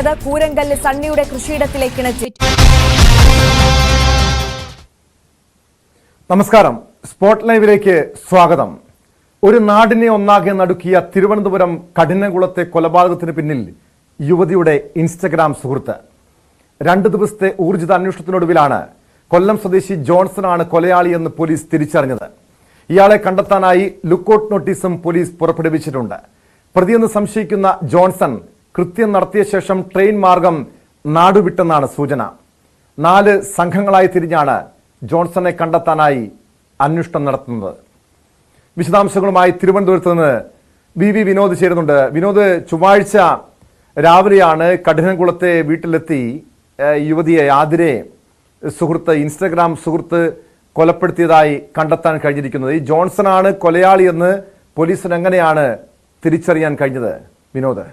കൂരങ്കല്ല് സണ്ണിയുടെ കൃഷിയിടത്തിലേക്ക് ഇണച്ചു. നമസ്കാരം, സ്പോട്ട് ലൈവിലേക്ക് സ്വാഗതം. ഒരു നാടിനെ ഒന്നാകെ നടുക്കിയ തിരുവനന്തപുരം കഠിനകുളത്തെ കൊലപാതകത്തിന് പിന്നിൽ യുവതിയുടെ ഇൻസ്റ്റഗ്രാം സുഹൃത്ത്. 2 ദിവസത്തെ ഊർജിത അന്വേഷണത്തിനൊടുവിലാണ് കൊല്ലം സ്വദേശി ജോൺസണാണ് കൊലയാളിയെന്ന് പോലീസ് തിരിച്ചറിഞ്ഞത്. ഇയാളെ കണ്ടെത്താനായി ലുക്കൌട്ട് നോട്ടീസും പോലീസ് പുറപ്പെടുവിച്ചിട്ടുണ്ട്. പ്രതിയെന്ന് സംശയിക്കുന്ന ജോൺസൺ കൃത്യം നടത്തിയ ശേഷം ട്രെയിൻ മാർഗം നാടുവിട്ടെന്നാണ് സൂചന. 4 സംഘങ്ങളായി തിരിഞ്ഞാണ് ജോൺസണെ കണ്ടെത്താനായി അന്വേഷണം നടത്തുന്നത്. വിശദാംശങ്ങളുമായി തിരുവനന്തപുരത്ത് നിന്ന് വി വിനോദ് ചേരുന്നുണ്ട്. വിനോദ്, ചൊവ്വാഴ്ച രാവിലെയാണ് കഠിനകുളത്തെ വീട്ടിലെത്തി യുവതിയെ ആതിരെ ഇൻസ്റ്റഗ്രാം സുഹൃത്ത് കൊലപ്പെടുത്തിയതായി കണ്ടെത്താൻ കഴിഞ്ഞിരിക്കുന്നത്. ഈ ജോൺസണാണ് കൊലയാളിയെന്ന് പോലീസിന് എങ്ങനെയാണ് തിരിച്ചറിയാൻ കഴിഞ്ഞത്? വിനോദ്.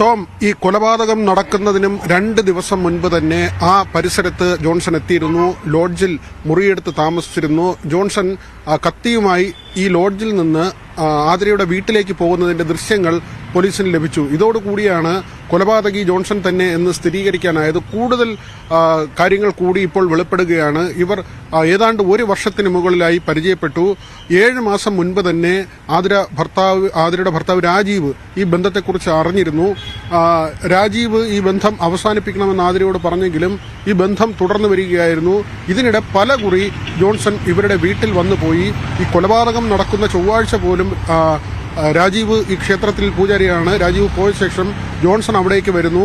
ടോം, ഈ കൊലപാതകം നടക്കുന്നതിനും 2 ദിവസം മുൻപ് തന്നെ ആ പരിസരത്ത് ജോൺസൺ എത്തിയിരുന്നു. ലോഡ്ജിൽ മുറിയെടുത്ത് താമസിച്ചിരുന്നു. ജോൺസൺ കത്തിയുമായി ഈ ലോഡ്ജിൽ നിന്ന് ആതിരയുടെ വീട്ടിലേക്ക് പോകുന്നതിന്റെ ദൃശ്യങ്ങൾ പോലീസിന് ലഭിച്ചു. ഇതോടുകൂടിയാണ് കൊലപാതകി ജോൺസൺ തന്നെ എന്ന് സ്ഥിരീകരിക്കാനായത്. കൂടുതൽ കാര്യങ്ങൾ കൂടി ഇപ്പോൾ വെളിപ്പെടുകയാണ്. ഇവർ ഏതാണ്ട് 1 വർഷത്തിന് മുകളിലായി പരിചയപ്പെട്ടു. 7 മാസം മുൻപ് തന്നെ ആതിരയുടെ ഭർത്താവ് രാജീവ് ഈ ബന്ധത്തെക്കുറിച്ച് അറിഞ്ഞിരുന്നു. രാജീവ് ഈ ബന്ധം അവസാനിപ്പിക്കണമെന്ന് ആതിരയോട് പറഞ്ഞെങ്കിലും ഈ ബന്ധം തുടർന്നു വരികയായിരുന്നു. ഇതിനിടെ പലകുറി ജോൺസൺ ഇവരുടെ വീട്ടിൽ വന്നുപോയി. ഈ കൊലപാതകം നടക്കുന്ന ചൊവ്വാഴ്ച പോലും രാജീവ് ഈ ക്ഷേത്രത്തിൽ പൂജാരിയാണ്. രാജീവ് പോയ ശേഷം ജോൺസൺ അവിടേക്ക് വരുന്നു.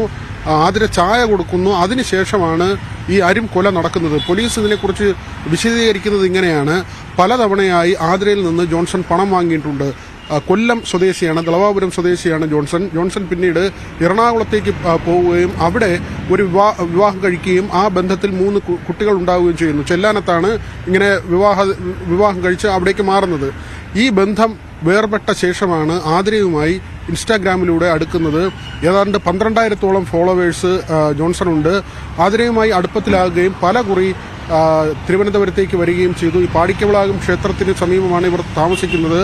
ആതിര ചായ കൊടുക്കുന്നു. അതിനുശേഷമാണ് ഈ കൊല നടക്കുന്നത്. പോലീസ് ഇതിനെക്കുറിച്ച് വിശദീകരിക്കുന്നത് ഇങ്ങനെയാണ്: പലതവണയായി ആതിരയിൽ നിന്ന് ജോൺസൺ പണം വാങ്ങിയിട്ടുണ്ട്. കൊല്ലം സ്വദേശിയാണ്, ദളവാപുരം സ്വദേശിയാണ് ജോൺസൺ പിന്നീട് എറണാകുളത്തേക്ക് പോവുകയും അവിടെ ഒരു വിവാഹം കഴിക്കുകയും ആ ബന്ധത്തിൽ 3 കുട്ടികൾ ഉണ്ടാവുകയും ചെയ്യുന്നു. ചെല്ലാനത്താണ് ഇങ്ങനെ വിവാഹം കഴിച്ച് അവിടേക്ക് മാറുന്നത്. ഈ ബന്ധം വേർപെട്ട ശേഷമാണ് ആതിരയുമായി ഇൻസ്റ്റാഗ്രാമിലൂടെ അടുക്കുന്നത്. ഏതാണ്ട് 12,000-ഓളം ഫോളോവേഴ്സ് ജോൺസണുണ്ട്. ആതിരയുമായി അടുപ്പത്തിലാകുകയും പലകുറി തിരുവനന്തപുരത്തേക്ക് വരികയും ചെയ്തു. ഈ പാടിക്കവിളാകം ക്ഷേത്രത്തിന് സമീപമാണ് ഇവർ താമസിക്കുന്നത്.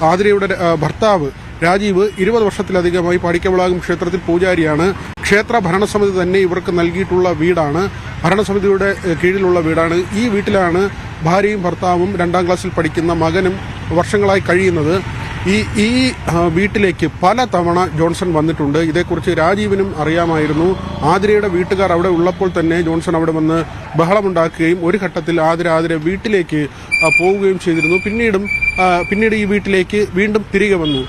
ആതിരയുടെ ഭർത്താവ് രാജീവ് 20 വർഷത്തിലധികമായി പാടിക്കവിളാകം ക്ഷേത്രത്തിൽ പൂജാരിയാണ്. ക്ഷേത്ര ഭരണസമിതി തന്നെ ഇവർക്ക് നൽകിയിട്ടുള്ള വീടാണ്, ഭരണസമിതിയുടെ കീഴിലുള്ള വീടാണ്. ഈ വീട്ടിലാണ് ഭാര്യയും ഭർത്താവും 2ാം ക്ലാസ്സിൽ പഠിക്കുന്ന മകനും വർഷങ്ങളായി കഴിയുന്നത്. ഈ വീട്ടിലേക്ക് പല തവണ ജോൺസൺ വന്നിട്ടുണ്ട്. ഇതേക്കുറിച്ച് രാജീവിനും അറിയാമായിരുന്നു. ആതിരയുടെ വീട്ടുകാർ അവിടെ ഉള്ളപ്പോൾ തന്നെ ജോൺസൺ അവിടെ വന്ന് ബഹളമുണ്ടാക്കുകയും ഒരു ഘട്ടത്തിൽ ആതിര വീട്ടിലേക്ക് പോവുകയും ചെയ്തിരുന്നു. പിന്നീട് ഈ വീട്ടിലേക്ക് വീണ്ടും തിരികെ വന്നു.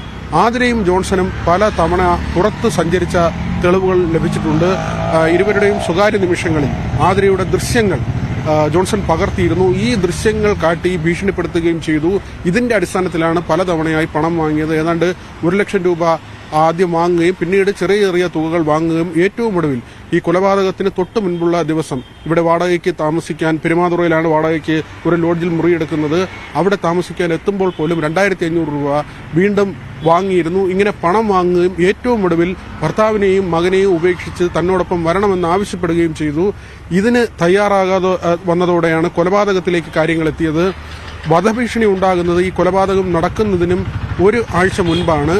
ആതിരയും ജോൺസണും പല തവണ പുറത്ത് സഞ്ചരിച്ച തെളിവുകൾ ലഭിച്ചിട്ടുണ്ട്. ഇരുവരുടെയും സ്വകാര്യ നിമിഷങ്ങളിൽ ആതിരയുടെ ദൃശ്യങ്ങൾ ജോൺസൺ പകർത്തിയിരുന്നു. ഈ ദൃശ്യങ്ങൾ കാട്ടി ഭീഷണിപ്പെടുത്തുകയും ചെയ്തു. ഇതിന്റെ അടിസ്ഥാനത്തിലാണ് പലതവണയായി പണം വാങ്ങിയത്. ഏതാണ്ട് 1 ലക്ഷം രൂപ ആദ്യം വാങ്ങുകയും പിന്നീട് ചെറിയ തുകകൾ വാങ്ങുകയും ഏറ്റവും ഒടുവിൽ ഈ കൊലപാതകത്തിന് തൊട്ട് മുൻപുള്ള ദിവസം ഇവിടെ വാടകയ്ക്ക് താമസിക്കാൻ, പെരുമാതുറയിലാണ് വാടകയ്ക്ക് ഒരു ലോഡ്ജിൽ മുറിയെടുക്കുന്നത്, അവിടെ താമസിക്കാൻ എത്തുമ്പോൾ പോലും 2,500 രൂപ വീണ്ടും വാങ്ങിയിരുന്നു. ഇങ്ങനെ പണം വാങ്ങുകയും ഏറ്റവും ഒടുവിൽ ഭർത്താവിനെയും മകനെയും ഉപേക്ഷിച്ച് തന്നോടൊപ്പം വരണമെന്ന് ആവശ്യപ്പെടുകയും ചെയ്തു. ഇതിന് തയ്യാറാകാതെ വന്നതോടെയാണ് കൊലപാതകത്തിലേക്ക് കാര്യങ്ങൾ എത്തിയത്. വധഭീഷണി ഉണ്ടാകുന്നത് ഈ കൊലപാതകം നടക്കുന്നതിനും 1 ആഴ്ച മുൻപാണ്.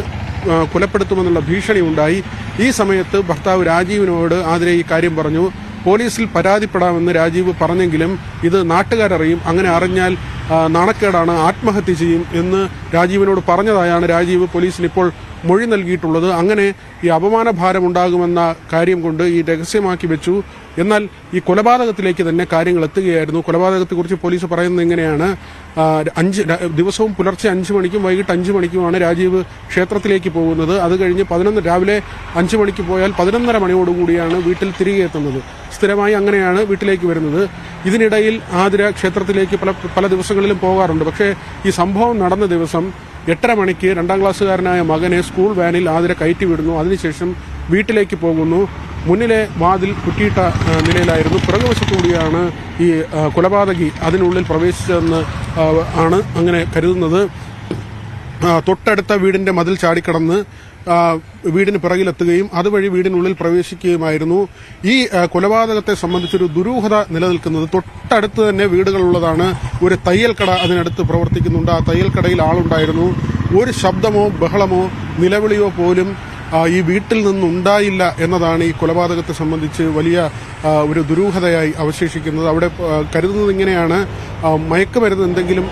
കൊലപ്പെടുത്തുമെന്നുള്ള ഭീഷണി ഉണ്ടായി. ഈ സമയത്ത് ഭർത്താവ് രാജീവിനോട് ആതിര ഈ കാര്യം പറഞ്ഞു. പോലീസിൽ പരാതിപ്പെടാമെന്ന് രാജീവ് പറഞ്ഞെങ്കിലും ഇത് നാട്ടുകാരറിയും, അങ്ങനെ അറിഞ്ഞാൽ നാണക്കേടാണ്, ആത്മഹത്യ ചെയ്യും എന്ന് രാജീവിനോട് പറഞ്ഞതായാണ് രാജീവ് പോലീസിന് ഇപ്പോൾ മൊഴി നൽകിയിട്ടുള്ളത്. അങ്ങനെ ഈ അപമാന ഭാരം ഉണ്ടാകുമെന്ന കാര്യം കൊണ്ട് ഈ രഹസ്യമാക്കി വെച്ചു. എന്നാൽ ഈ കൊലപാതകത്തിലേക്ക് തന്നെ കാര്യങ്ങൾ എത്തുകയായിരുന്നു. കൊലപാതകത്തെക്കുറിച്ച് പോലീസ് പറയുന്നത് ഇങ്ങനെയാണ്: ദിവസവും പുലർച്ചെ 5 മണിക്കും വൈകിട്ട് 5 മണിക്കുമാണ് രാജീവ് ക്ഷേത്രത്തിലേക്ക് പോകുന്നത്. അത് കഴിഞ്ഞ് രാവിലെ 5 മണിക്ക് പോയാൽ 11:30 മണിയോടുകൂടിയാണ് വീട്ടിൽ തിരികെ എത്തുന്നത്. സ്ഥിരമായി അങ്ങനെയാണ് വീട്ടിലേക്ക് വരുന്നത്. ഇതിനിടയിൽ ആതിര ക്ഷേത്രത്തിലേക്ക് പല ദിവസങ്ങളിലും പോകാറുണ്ട്. പക്ഷേ ഈ സംഭവം നടന്ന ദിവസം 8:30 മണിക്ക് 2ാം ക്ലാസ്സുകാരനായ മകനെ സ്കൂൾ വാനിൽ ആതിര കയറ്റി വിടുന്നു. അതിനുശേഷം വീട്ടിലേക്ക് പോകുന്നു. മുന്നിലെ വാതിൽ കുറ്റിയിട്ട നിലയിലായിരുന്നു. പിറകുവശത്തുകൂടിയാണ് ഈ കൊലപാതകി അതിനുള്ളിൽ പ്രവേശിച്ചതെന്ന് ആണ് അങ്ങനെ കരുതുന്നത്. തൊട്ടടുത്ത വീടിന്റെ മതിൽ ചാടിക്കടന്ന് വീടിന് പിറകിലെത്തുകയും അതുവഴി വീടിനുള്ളിൽ പ്രവേശിക്കുകയുമായിരുന്നു. ഈ കൊലപാതകത്തെ സംബന്ധിച്ചൊരു ദുരൂഹത നിലനിൽക്കുന്നത് തൊട്ടടുത്ത് തന്നെ വീടുകളുള്ളതാണ്. ഒരു തയ്യൽ കട അതിനടുത്ത് പ്രവർത്തിക്കുന്നുണ്ട്. ആ തയ്യൽ കടയിൽ ആളുണ്ടായിരുന്നു. ഒരു ശബ്ദമോ ബഹളമോ നിലവിളിയോ പോലും ഈ വീട്ടിൽ നിന്നുണ്ടായില്ല എന്നതാണ് ഈ കൊലപാതകത്തെ സംബന്ധിച്ച് വലിയ ഒരു ദുരൂഹതയായി അവശേഷിക്കുന്നത്. അവിടെ കരുതുന്നത് ഇങ്ങനെയാണ്, മയക്കുമരുന്ന് എന്തെങ്കിലും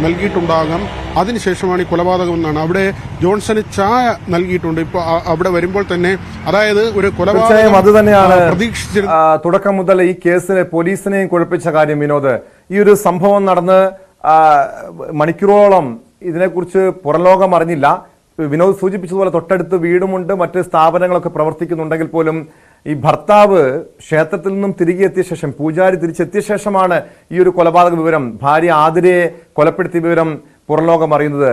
നൽകിയിട്ടുണ്ടാകാം, അതിനുശേഷമാണ് ഈ കൊലപാതകം എന്നാണ്. അവിടെ ജോൺസന് ചായ നൽകിയിട്ടുണ്ട്. ഇപ്പോൾ അവിടെ വരുമ്പോൾ തന്നെ, അതായത് ഒരു കൊലപാതകം അത് തന്നെയാണ് പ്രതീക്ഷിച്ചിരുന്നു. തുടക്കം മുതൽ ഈ കേസിനെ പോലീസിനെയും കുഴപ്പിച്ച കാര്യം വിനോദ്. ഈ ഒരു സംഭവം നടന്ന് മണിക്കൂറോളം ഇതിനെക്കുറിച്ച് പുറംലോകം അറിഞ്ഞില്ല. വിനോദ് സൂചിപ്പിച്ചതുപോലെ തൊട്ടടുത്ത് വീടുമുണ്ട്, മറ്റ് സ്ഥാപനങ്ങളൊക്കെ പ്രവർത്തിക്കുന്നുണ്ടെങ്കിൽ പോലും ഈ ഭർത്താവ് ക്ഷേത്രത്തിൽ നിന്നും തിരികെ എത്തിയ ശേഷം, പൂജാരി തിരിച്ചെത്തിയ ശേഷമാണ് ഈ ഒരു കൊലപാതക വിവരം, ഭാര്യ ആതിരയെ കൊലപ്പെടുത്തിയ വിവരം പുറംലോകം അറിയുന്നത്.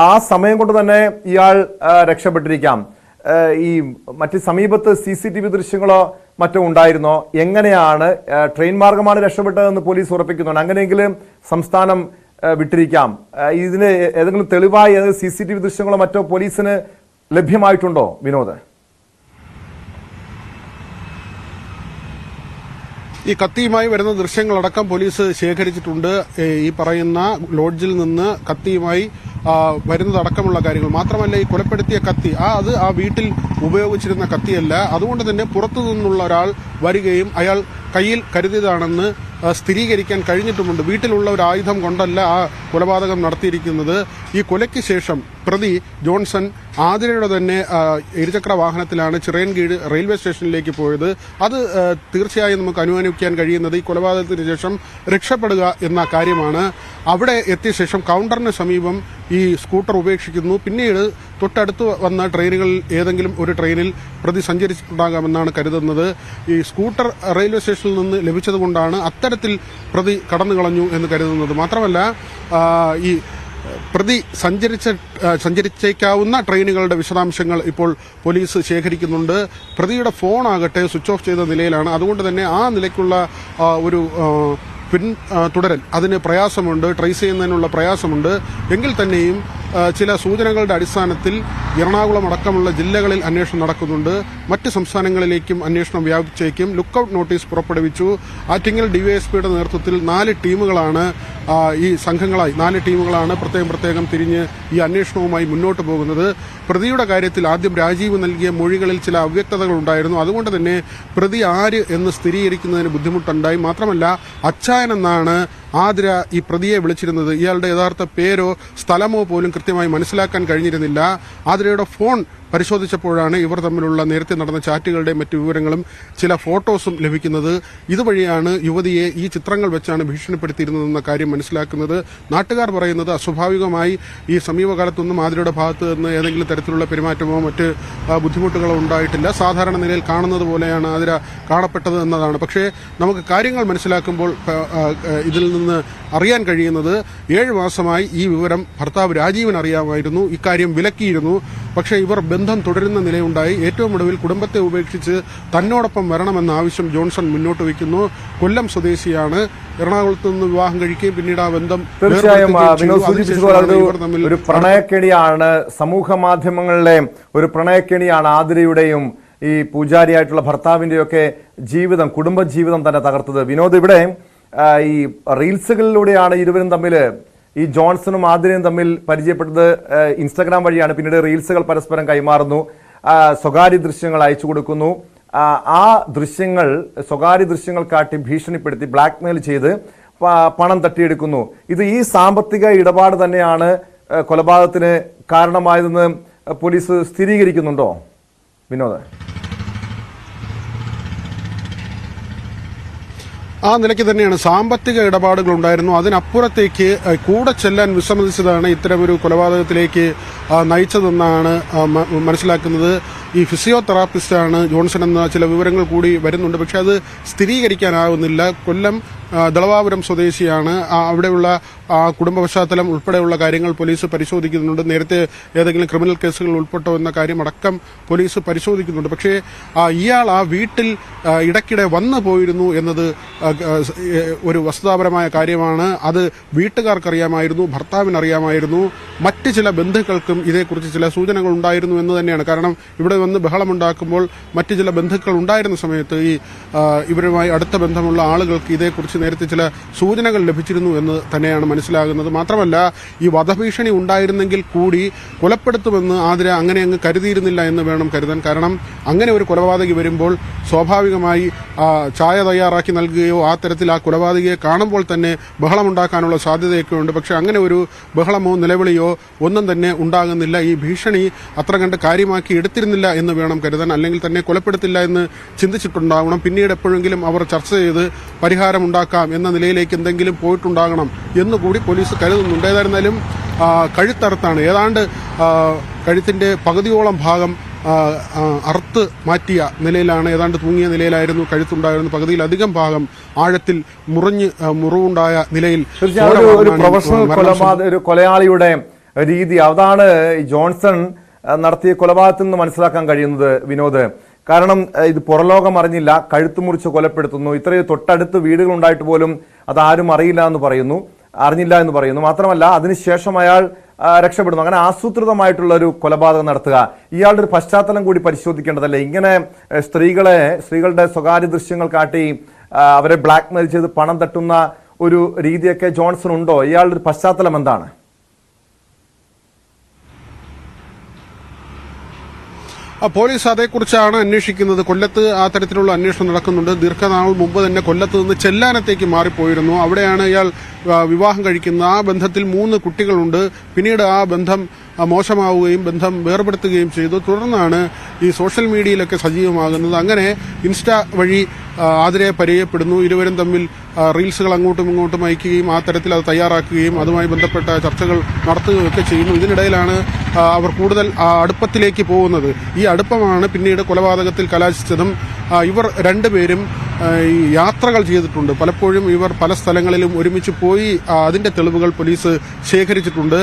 ആ സമയം കൊണ്ട് തന്നെ ഇയാൾ രക്ഷപ്പെട്ടിരിക്കാം. ഈ മറ്റ് സമീപത്ത് CCTV ദൃശ്യങ്ങളോ മറ്റോ ഉണ്ടായിരുന്നോ? എങ്ങനെയാണ് ട്രെയിൻ മാർഗമാണ് രക്ഷപ്പെട്ടതെന്ന് പോലീസ് ഉറപ്പിക്കുന്നുണ്ട്. അങ്ങനെയെങ്കിൽ സംസ്ഥാനം വിട്ടിരിക്കാം. ഇതിന് ഏതെങ്കിലും തെളിവായി CCTV ദൃശ്യങ്ങളോ മറ്റോ പോലീസിന് ലഭ്യമായിട്ടുണ്ടോ വിനോദ്? ഈ കത്തിയുമായി വരുന്ന ദൃശ്യങ്ങളടക്കം പോലീസ് ശേഖരിച്ചിട്ടുണ്ട്. ഈ പറയുന്ന ലോഡ്ജിൽ നിന്ന് കത്തിയുമായി വരുന്നതടക്കമുള്ള കാര്യങ്ങൾ മാത്രമല്ല, ഈ കൊലപ്പെടുത്തിയ കത്തി അത് ആ വീട്ടിൽ ഉപയോഗിച്ചിരുന്ന കത്തിയല്ല. അതുകൊണ്ട് തന്നെ പുറത്തു നിന്നുള്ള ഒരാൾ വരികയും അയാൾ കയ്യിൽ കരുതിയതാണെന്ന് സ്ഥിരീകരിക്കാൻ കഴിഞ്ഞിട്ടുമുണ്ട്. വീട്ടിലുള്ള ഒരു ആയുധം കൊണ്ടല്ല ആ കൊലപാതകം നടത്തിയിരിക്കുന്നത്. ഈ കൊലയ്ക്ക് ശേഷം പ്രതി ജോൺസൺ ആതിരയുടെ തന്നെ ഇരുചക്ര വാഹനത്തിലാണ് ചിറയൻകീഴ് റെയിൽവേ സ്റ്റേഷനിലേക്ക് പോയത്. അത് തീർച്ചയായും നമുക്ക് അനുമാനിക്കാൻ കഴിയുന്നത് ഈ കൊലപാതകത്തിന് ശേഷം രക്ഷപ്പെടുക എന്ന കാര്യമാണ്. അവിടെ എത്തിയ ശേഷം കൗണ്ടറിന് സമീപം ഈ സ്കൂട്ടർ ഉപേക്ഷിക്കുന്നു. പിന്നീട് തൊട്ടടുത്ത് വന്ന ട്രെയിനുകളിൽ ഏതെങ്കിലും ഒരു ട്രെയിനിൽ പ്രതി സഞ്ചരിച്ചിട്ടുണ്ടാകാമെന്നാണ് കരുതുന്നത്. ഈ സ്കൂട്ടർ റെയിൽവേ സ്റ്റേഷനിൽ നിന്ന് ലഭിച്ചതുകൊണ്ടാണ് അത്തരത്തിൽ പ്രതി കടന്നു കളഞ്ഞു എന്ന് കരുതുന്നത്. മാത്രമല്ല, ഈ പ്രതി സഞ്ചരിച്ചേക്കാവുന്ന ട്രെയിനുകളുടെ വിശദാംശങ്ങൾ ഇപ്പോൾ പോലീസ് ശേഖരിക്കുന്നുണ്ട്. പ്രതിയുടെ ഫോണാകട്ടെ സ്വിച്ച് ഓഫ് ചെയ്ത നിലയിലാണ്. അതുകൊണ്ട് തന്നെ ആ നിലയ്ക്കുള്ള ഒരു തുടരൽ അതിന് പ്രയാസമുണ്ട്, ട്രേസ് ചെയ്യുന്നതിനുള്ള പ്രയാസമുണ്ട്. എങ്കിൽ തന്നെയും ചില സൂചനകളുടെ അടിസ്ഥാനത്തിൽ എറണാകുളം അടക്കമുള്ള ജില്ലകളിൽ അന്വേഷണം നടക്കുന്നുണ്ട്. മറ്റ് സംസ്ഥാനങ്ങളിലേക്കും അന്വേഷണം വ്യാപിച്ചേക്കും. ലുക്കൌട്ട് നോട്ടീസ് പുറപ്പെടുവിച്ചു. ആറ്റിങ്ങൽ ഡിവൈഎസ്പിയുടെ നേതൃത്വത്തിൽ 4 ടീമുകളാണ് ഈ സംഘങ്ങളായി 4 ടീമുകളാണ് പ്രത്യേകം തിരിഞ്ഞ് ഈ അന്വേഷണവുമായി മുന്നോട്ട് പോകുന്നത്. പ്രതിയുടെ കാര്യത്തിൽ ആദ്യം രാജീവ് നൽകിയ മൊഴികളിൽ ചില അവ്യക്തതകൾ ഉണ്ടായിരുന്നു. അതുകൊണ്ട് തന്നെ പ്രതി ആര് എന്ന് സ്ഥിരീകരിക്കുന്നതിന് ബുദ്ധിമുട്ടുണ്ടായി. മാത്രമല്ല, അച്ചായൻ എന്നാണ് ആതിര ഈ പ്രതിയെ വിളിച്ചിരുന്നത്. ഇയാളുടെ യഥാർത്ഥ പേരോ സ്ഥലമോ പോലും കൃത്യമായി മനസ്സിലാക്കാൻ കഴിഞ്ഞിരുന്നില്ല. ആതിരയുടെ ഫോൺ പരിശോധിച്ചപ്പോഴാണ് ഇവർ തമ്മിലുള്ള നേരത്തെ നടന്ന ചാറ്റുകളുടെ മറ്റു വിവരങ്ങളും ചില ഫോട്ടോസും ലഭിക്കുന്നത്. ഇതുവഴിയാണ് യുവതിയെ ഈ ചിത്രങ്ങൾ വെച്ചാണ് ഭീഷണിപ്പെടുത്തിയിരുന്നതെന്ന കാര്യം മനസ്സിലാക്കുന്നത്. നാട്ടുകാർ പറയുന്നത് അസ്വാഭാവികമായി ഈ സമീപകാലത്തൊന്നും ആതിരയുടെ ഭാഗത്ത് നിന്ന് ഏതെങ്കിലും തരത്തിലുള്ള പെരുമാറ്റമോ മറ്റ് ബുദ്ധിമുട്ടുകളോ ഉണ്ടായിട്ടില്ല. സാധാരണ നിലയിൽ കാണുന്നത് പോലെയാണ് ആതിര കാണപ്പെട്ടത് എന്നതാണ്. പക്ഷേ നമുക്ക് കാര്യങ്ങൾ മനസ്സിലാക്കുമ്പോൾ ഇതിൽ നിന്ന് അറിയാൻ കഴിയുന്നത് 7 മാസമായി ഈ വിവരം ഭർത്താവ് രാജീവിന് അറിയാമായിരുന്നു. ഇക്കാര്യം വിലക്കിയിരുന്നു. പക്ഷേ ഇവർ ബന്ധം തുടരുന്ന നിലയുണ്ടായി. ഏറ്റവും ഒടുവിൽ കുടുംബത്തെ ഉപേക്ഷിച്ച് തന്നോടൊപ്പം വരണമെന്ന ആവശ്യം ജോൺസൺ മുന്നോട്ട് വയ്ക്കുന്നു. കൊല്ലം സ്വദേശിയാണ്. എറണാകുളത്ത് നിന്ന് വിവാഹം കഴിക്കുകയും പിന്നീട് ആ ബന്ധം തീർച്ചയായും ഒരു പ്രണയക്കെണിയാണ്, സമൂഹ മാധ്യമങ്ങളിലെ ഒരു പ്രണയക്കെണിയാണ് ആതിരയുടെയും ഈ പൂജാരിയായിട്ടുള്ള ഭർത്താവിന്റെയൊക്കെ ജീവിതം, കുടുംബജീവിതം തന്നെ തകർത്തത്. വിനോദ്, ഇവിടെ ഈ റീൽസുകളിലൂടെയാണ് ഇരുവരും തമ്മിൽ, ഈ ജോൺസണും ആതിരയും തമ്മിൽ പരിചയപ്പെട്ടത് ഇൻസ്റ്റാഗ്രാം വഴിയാണ്. പിന്നീട് റീൽസുകൾ പരസ്പരം കൈമാറുന്നു, സ്വകാര്യ ദൃശ്യങ്ങൾ അയച്ചു കൊടുക്കുന്നു. ആ ദൃശ്യങ്ങൾ, സ്വകാര്യ ദൃശ്യങ്ങൾ കാട്ടി ഭീഷണിപ്പെടുത്തി ബ്ലാക്ക്മെയിൽ ചെയ്ത് പണം തട്ടിയെടുക്കുന്നു. ഇത് ഈ സാമ്പത്തിക ഇടപാട് തന്നെയാണ് കൊലപാതകത്തിന് കാരണമായതെന്ന് പോലീസ് സ്ഥിരീകരിക്കുന്നുണ്ടോ വിനോദ്? ആ നിലയ്ക്ക് തന്നെയാണ്. സാമ്പത്തിക ഇടപാടുകൾ ഉണ്ടായിരുന്നു. അതിനപ്പുറത്തേക്ക് കൂടെ ചെല്ലാൻ വിസമ്മതിച്ചതാണ് ഇത്തരമൊരു കൊലപാതകത്തിലേക്ക് നയിച്ചതെന്നാണ് മനസ്സിലാക്കുന്നത്. ഈ ഫിസിയോതെറാപ്പിസ്റ്റാണ് ജോൺസൺ എന്ന ചില വിവരങ്ങൾ കൂടി വരുന്നുണ്ട്. പക്ഷെ അത് സ്ഥിരീകരിക്കാനാവുന്നില്ല. കൊല്ലം ദളവാപുരം സ്വദേശിയാണ്. അവിടെയുള്ള കുടുംബ പശ്ചാത്തലം ഉൾപ്പെടെയുള്ള കാര്യങ്ങൾ പോലീസ് പരിശോധിക്കുന്നുണ്ട്. നേരത്തെ ഏതെങ്കിലും ക്രിമിനൽ കേസുകൾ ഉൾപ്പെട്ടോ എന്ന കാര്യമടക്കം പോലീസ് പരിശോധിക്കുന്നുണ്ട്. പക്ഷേ ഇയാൾ ആ വീട്ടിൽ ഇടയ്ക്കിടെ വന്നു പോയിരുന്നു എന്നത് ഒരു വസ്തുതാപരമായ കാര്യമാണ്. അത് വീട്ടുകാർക്കറിയാമായിരുന്നു, ഭർത്താവിനറിയാമായിരുന്നു, മറ്റ് ചില ബന്ധുക്കൾക്കും ഇതേക്കുറിച്ച് ചില സൂചനകൾ ഉണ്ടായിരുന്നു എന്ന് തന്നെയാണ്. കാരണം ഇവിടെ വന്ന് ബഹളമുണ്ടാക്കുമ്പോൾ മറ്റു ചില ബന്ധുക്കൾ ഉണ്ടായിരുന്ന സമയത്ത് ഇവരുമായി അടുത്ത ബന്ധമുള്ള ആളുകൾക്ക് ഇതേക്കുറിച്ച് നേരത്തെ ചില സൂചനകൾ ലഭിച്ചിരുന്നു എന്ന് തന്നെയാണ് മനസ്സിലാകുന്നത്. മാത്രമല്ല ഈ വധഭീഷണി ഉണ്ടായിരുന്നെങ്കിൽ കൂടി കൊലപ്പെടുത്തുമെന്ന് ആതിര അങ്ങനെ അങ്ങ് കരുതിയിരുന്നില്ല എന്ന് വേണം കരുതാൻ. കാരണം അങ്ങനെ ഒരു കൊലപാതകി വരുമ്പോൾ സ്വാഭാവികമായി ചായ തയ്യാറാക്കി നൽകുകയോ ആ തരത്തിൽ ആ കൊലപാതകിയെ കാണുമ്പോൾ തന്നെ ബഹളമുണ്ടാക്കാനുള്ള സാധ്യതയൊക്കെ ഉണ്ട്. പക്ഷെ അങ്ങനെ ഒരു ബഹളമോ നിലവിളിയോ ഒന്നും തന്നെ ഉണ്ടാകുന്നില്ല. ഈ ഭീഷണി അത്ര കണ്ട് കാര്യമാക്കി എടുത്തിരുന്നില്ല എന്ന് വേണം കരുതാൻ. അല്ലെങ്കിൽ തന്നെ കൊലപ്പെടുത്തില്ല എന്ന് ചിന്തിച്ചിട്ടുണ്ടാകണം. പിന്നീട് എപ്പോഴെങ്കിലും അവർ ചർച്ച ചെയ്ത് പരിഹാരമുണ്ടാക്കാം എന്ന നിലയിലേക്ക് എന്തെങ്കിലും പോയിട്ടുണ്ടാകണം എന്നുകൂടി പോലീസ് കരുതുന്നുണ്ട്. ഏതായിരുന്നാലും കഴുത്തറുത്താണ്, ഏതാണ്ട് കഴുത്തിന്റെ പകുതിയോളം ഭാഗം അറുത്ത് മാറ്റിയ നിലയിലാണ്, ഏതാണ്ട് തൂങ്ങിയ നിലയിലായിരുന്നു കഴുത്തുണ്ടായിരുന്നു. പകുതിയിലധികം ഭാഗം ആഴത്തിൽ മുറിവുണ്ടായ നിലയിൽ ഒരു പ്രൊഫഷണൽ ഒരു കൊലയാളിയുടെ രീതി അതാണ് ജോൺസൺ നടത്തിയ കൊലപാതകത്തിൽ നിന്ന് മനസ്സിലാക്കാൻ കഴിയുന്നത് വിനോദ്. കാരണം ഇത് പുറലോകം അറിഞ്ഞില്ല, കഴുത്ത് മുറിച്ച് കൊലപ്പെടുത്തുന്നു. ഇത്രയും തൊട്ടടുത്ത് വീടുകൾ ഉണ്ടായിട്ട് പോലും അതാരും അറിഞ്ഞില്ല എന്ന് പറയുന്നു. മാത്രമല്ല അതിനുശേഷം അയാൾ രക്ഷപ്പെടുന്നു. അങ്ങനെ ആസൂത്രിതമായിട്ടുള്ള ഒരു കൊലപാതകം നടത്തുക, ഇയാളുടെ ഒരു പശ്ചാത്തലം കൂടി പരിശോധിക്കേണ്ടതല്ലേ? ഇങ്ങനെ സ്ത്രീകളുടെ സ്വകാര്യ ദൃശ്യങ്ങൾ കാട്ടി അവരെ ബ്ലാക്ക്മെയിൽ ചെയ്ത് പണം തട്ടുന്ന ഒരു രീതിയൊക്കെ ജോൺസൺ ഉണ്ടോ? ഇയാളുടെ ഒരു പശ്ചാത്തലം എന്താണ്? പോലീസ് അതേക്കുറിച്ചാണ് അന്വേഷിക്കുന്നത്. കൊല്ലത്ത് ആ തരത്തിലുള്ള അന്വേഷണം നടക്കുന്നുണ്ട്. ദീർഘനാൾ മുമ്പ് തന്നെ കൊല്ലത്ത് നിന്ന് ചെല്ലാനത്തേക്ക് മാറിപ്പോയിരുന്നു. അവിടെയാണ് ഇയാൾ വിവാഹം കഴിക്കുന്നത്. ആ ബന്ധത്തിൽ 3 കുട്ടികളുണ്ട്. പിന്നീട് ആ ബന്ധം മോശമാവുകയും ബന്ധം വേർപെടുത്തുകയും ചെയ്തു. തുടർന്നാണ് ഈ സോഷ്യൽ മീഡിയയിലൊക്കെ സജീവമാകുന്നത്. അങ്ങനെ ഇൻസ്റ്റ വഴി ആതിരയെ പരിചയപ്പെടുന്നു. ഇരുവരും തമ്മിൽ റീൽസുകൾ അങ്ങോട്ടും ഇങ്ങോട്ടും അയക്കുകയും ആ തരത്തിൽ അത് തയ്യാറാക്കുകയും അതുമായി ബന്ധപ്പെട്ട ചർച്ചകൾ നടത്തുകയൊക്കെ ചെയ്യുന്നു. ഇതിനിടയിലാണ് അവർ കൂടുതൽ അടുപ്പത്തിലേക്ക് പോകുന്നത്. ഈ അടുപ്പമാണ് പിന്നീട് കൊലപാതകത്തിൽ കലാശിച്ചതും. ഇവർ രണ്ടുപേരും യാത്രകൾ ചെയ്തിട്ടുണ്ട്. പലപ്പോഴും ഇവർ പല സ്ഥലങ്ങളിലും ഒരുമിച്ച് പോയി അതിന്റെ തെളിവുകൾ പോലീസ് ശേഖരിച്ചിട്ടുണ്ട്.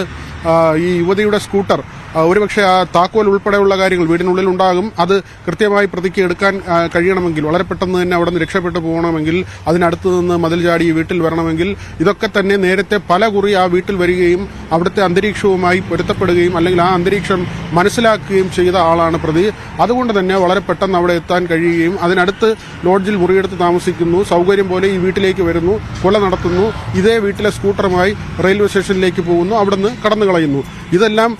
ഈ യുവതിയുടെ സ്കൂട്ടർ ഒരുപക്ഷെ ആ താക്കോൽ ഉൾപ്പെടെയുള്ള കാര്യങ്ങൾ വീടിനുള്ളിൽ ഉണ്ടാകും. അത് കൃത്യമായി പ്രതിക്ക് എടുക്കാൻ കഴിയണമെങ്കിൽ, വളരെ പെട്ടെന്ന് തന്നെ അവിടെ നിന്ന് രക്ഷപ്പെട്ടു പോകണമെങ്കിൽ, അതിനടുത്ത് നിന്ന് മതിൽ ചാടി വീട്ടിൽ വരണമെങ്കിൽ ഇതൊക്കെ തന്നെ നേരത്തെ പല കുറി ആ വീട്ടിൽ വരികയും അവിടുത്തെ അന്തരീക്ഷവുമായി പൊരുത്തപ്പെടുകയും അല്ലെങ്കിൽ ആ അന്തരീക്ഷം മനസ്സിലാക്കുകയും ചെയ്ത ആളാണ് പ്രതി. അതുകൊണ്ട് തന്നെ വളരെ പെട്ടെന്ന് അവിടെ എത്താൻ കഴിയുകയും അതിനടുത്ത് ലോഡ്ജിൽ മുറിയെടുത്ത് താമസിക്കുന്നു. സൗകര്യം പോലെ ഈ വീട്ടിലേക്ക് വരുന്നു, കൊല നടത്തുന്നു. ഇതേ വീട്ടിലെ സ്കൂട്ടറുമായി റെയിൽവേ സ്റ്റേഷനിലേക്ക് പോകുന്നു, അവിടുന്ന് കടന്നു കളയുന്നു. ഇതെല്ലാം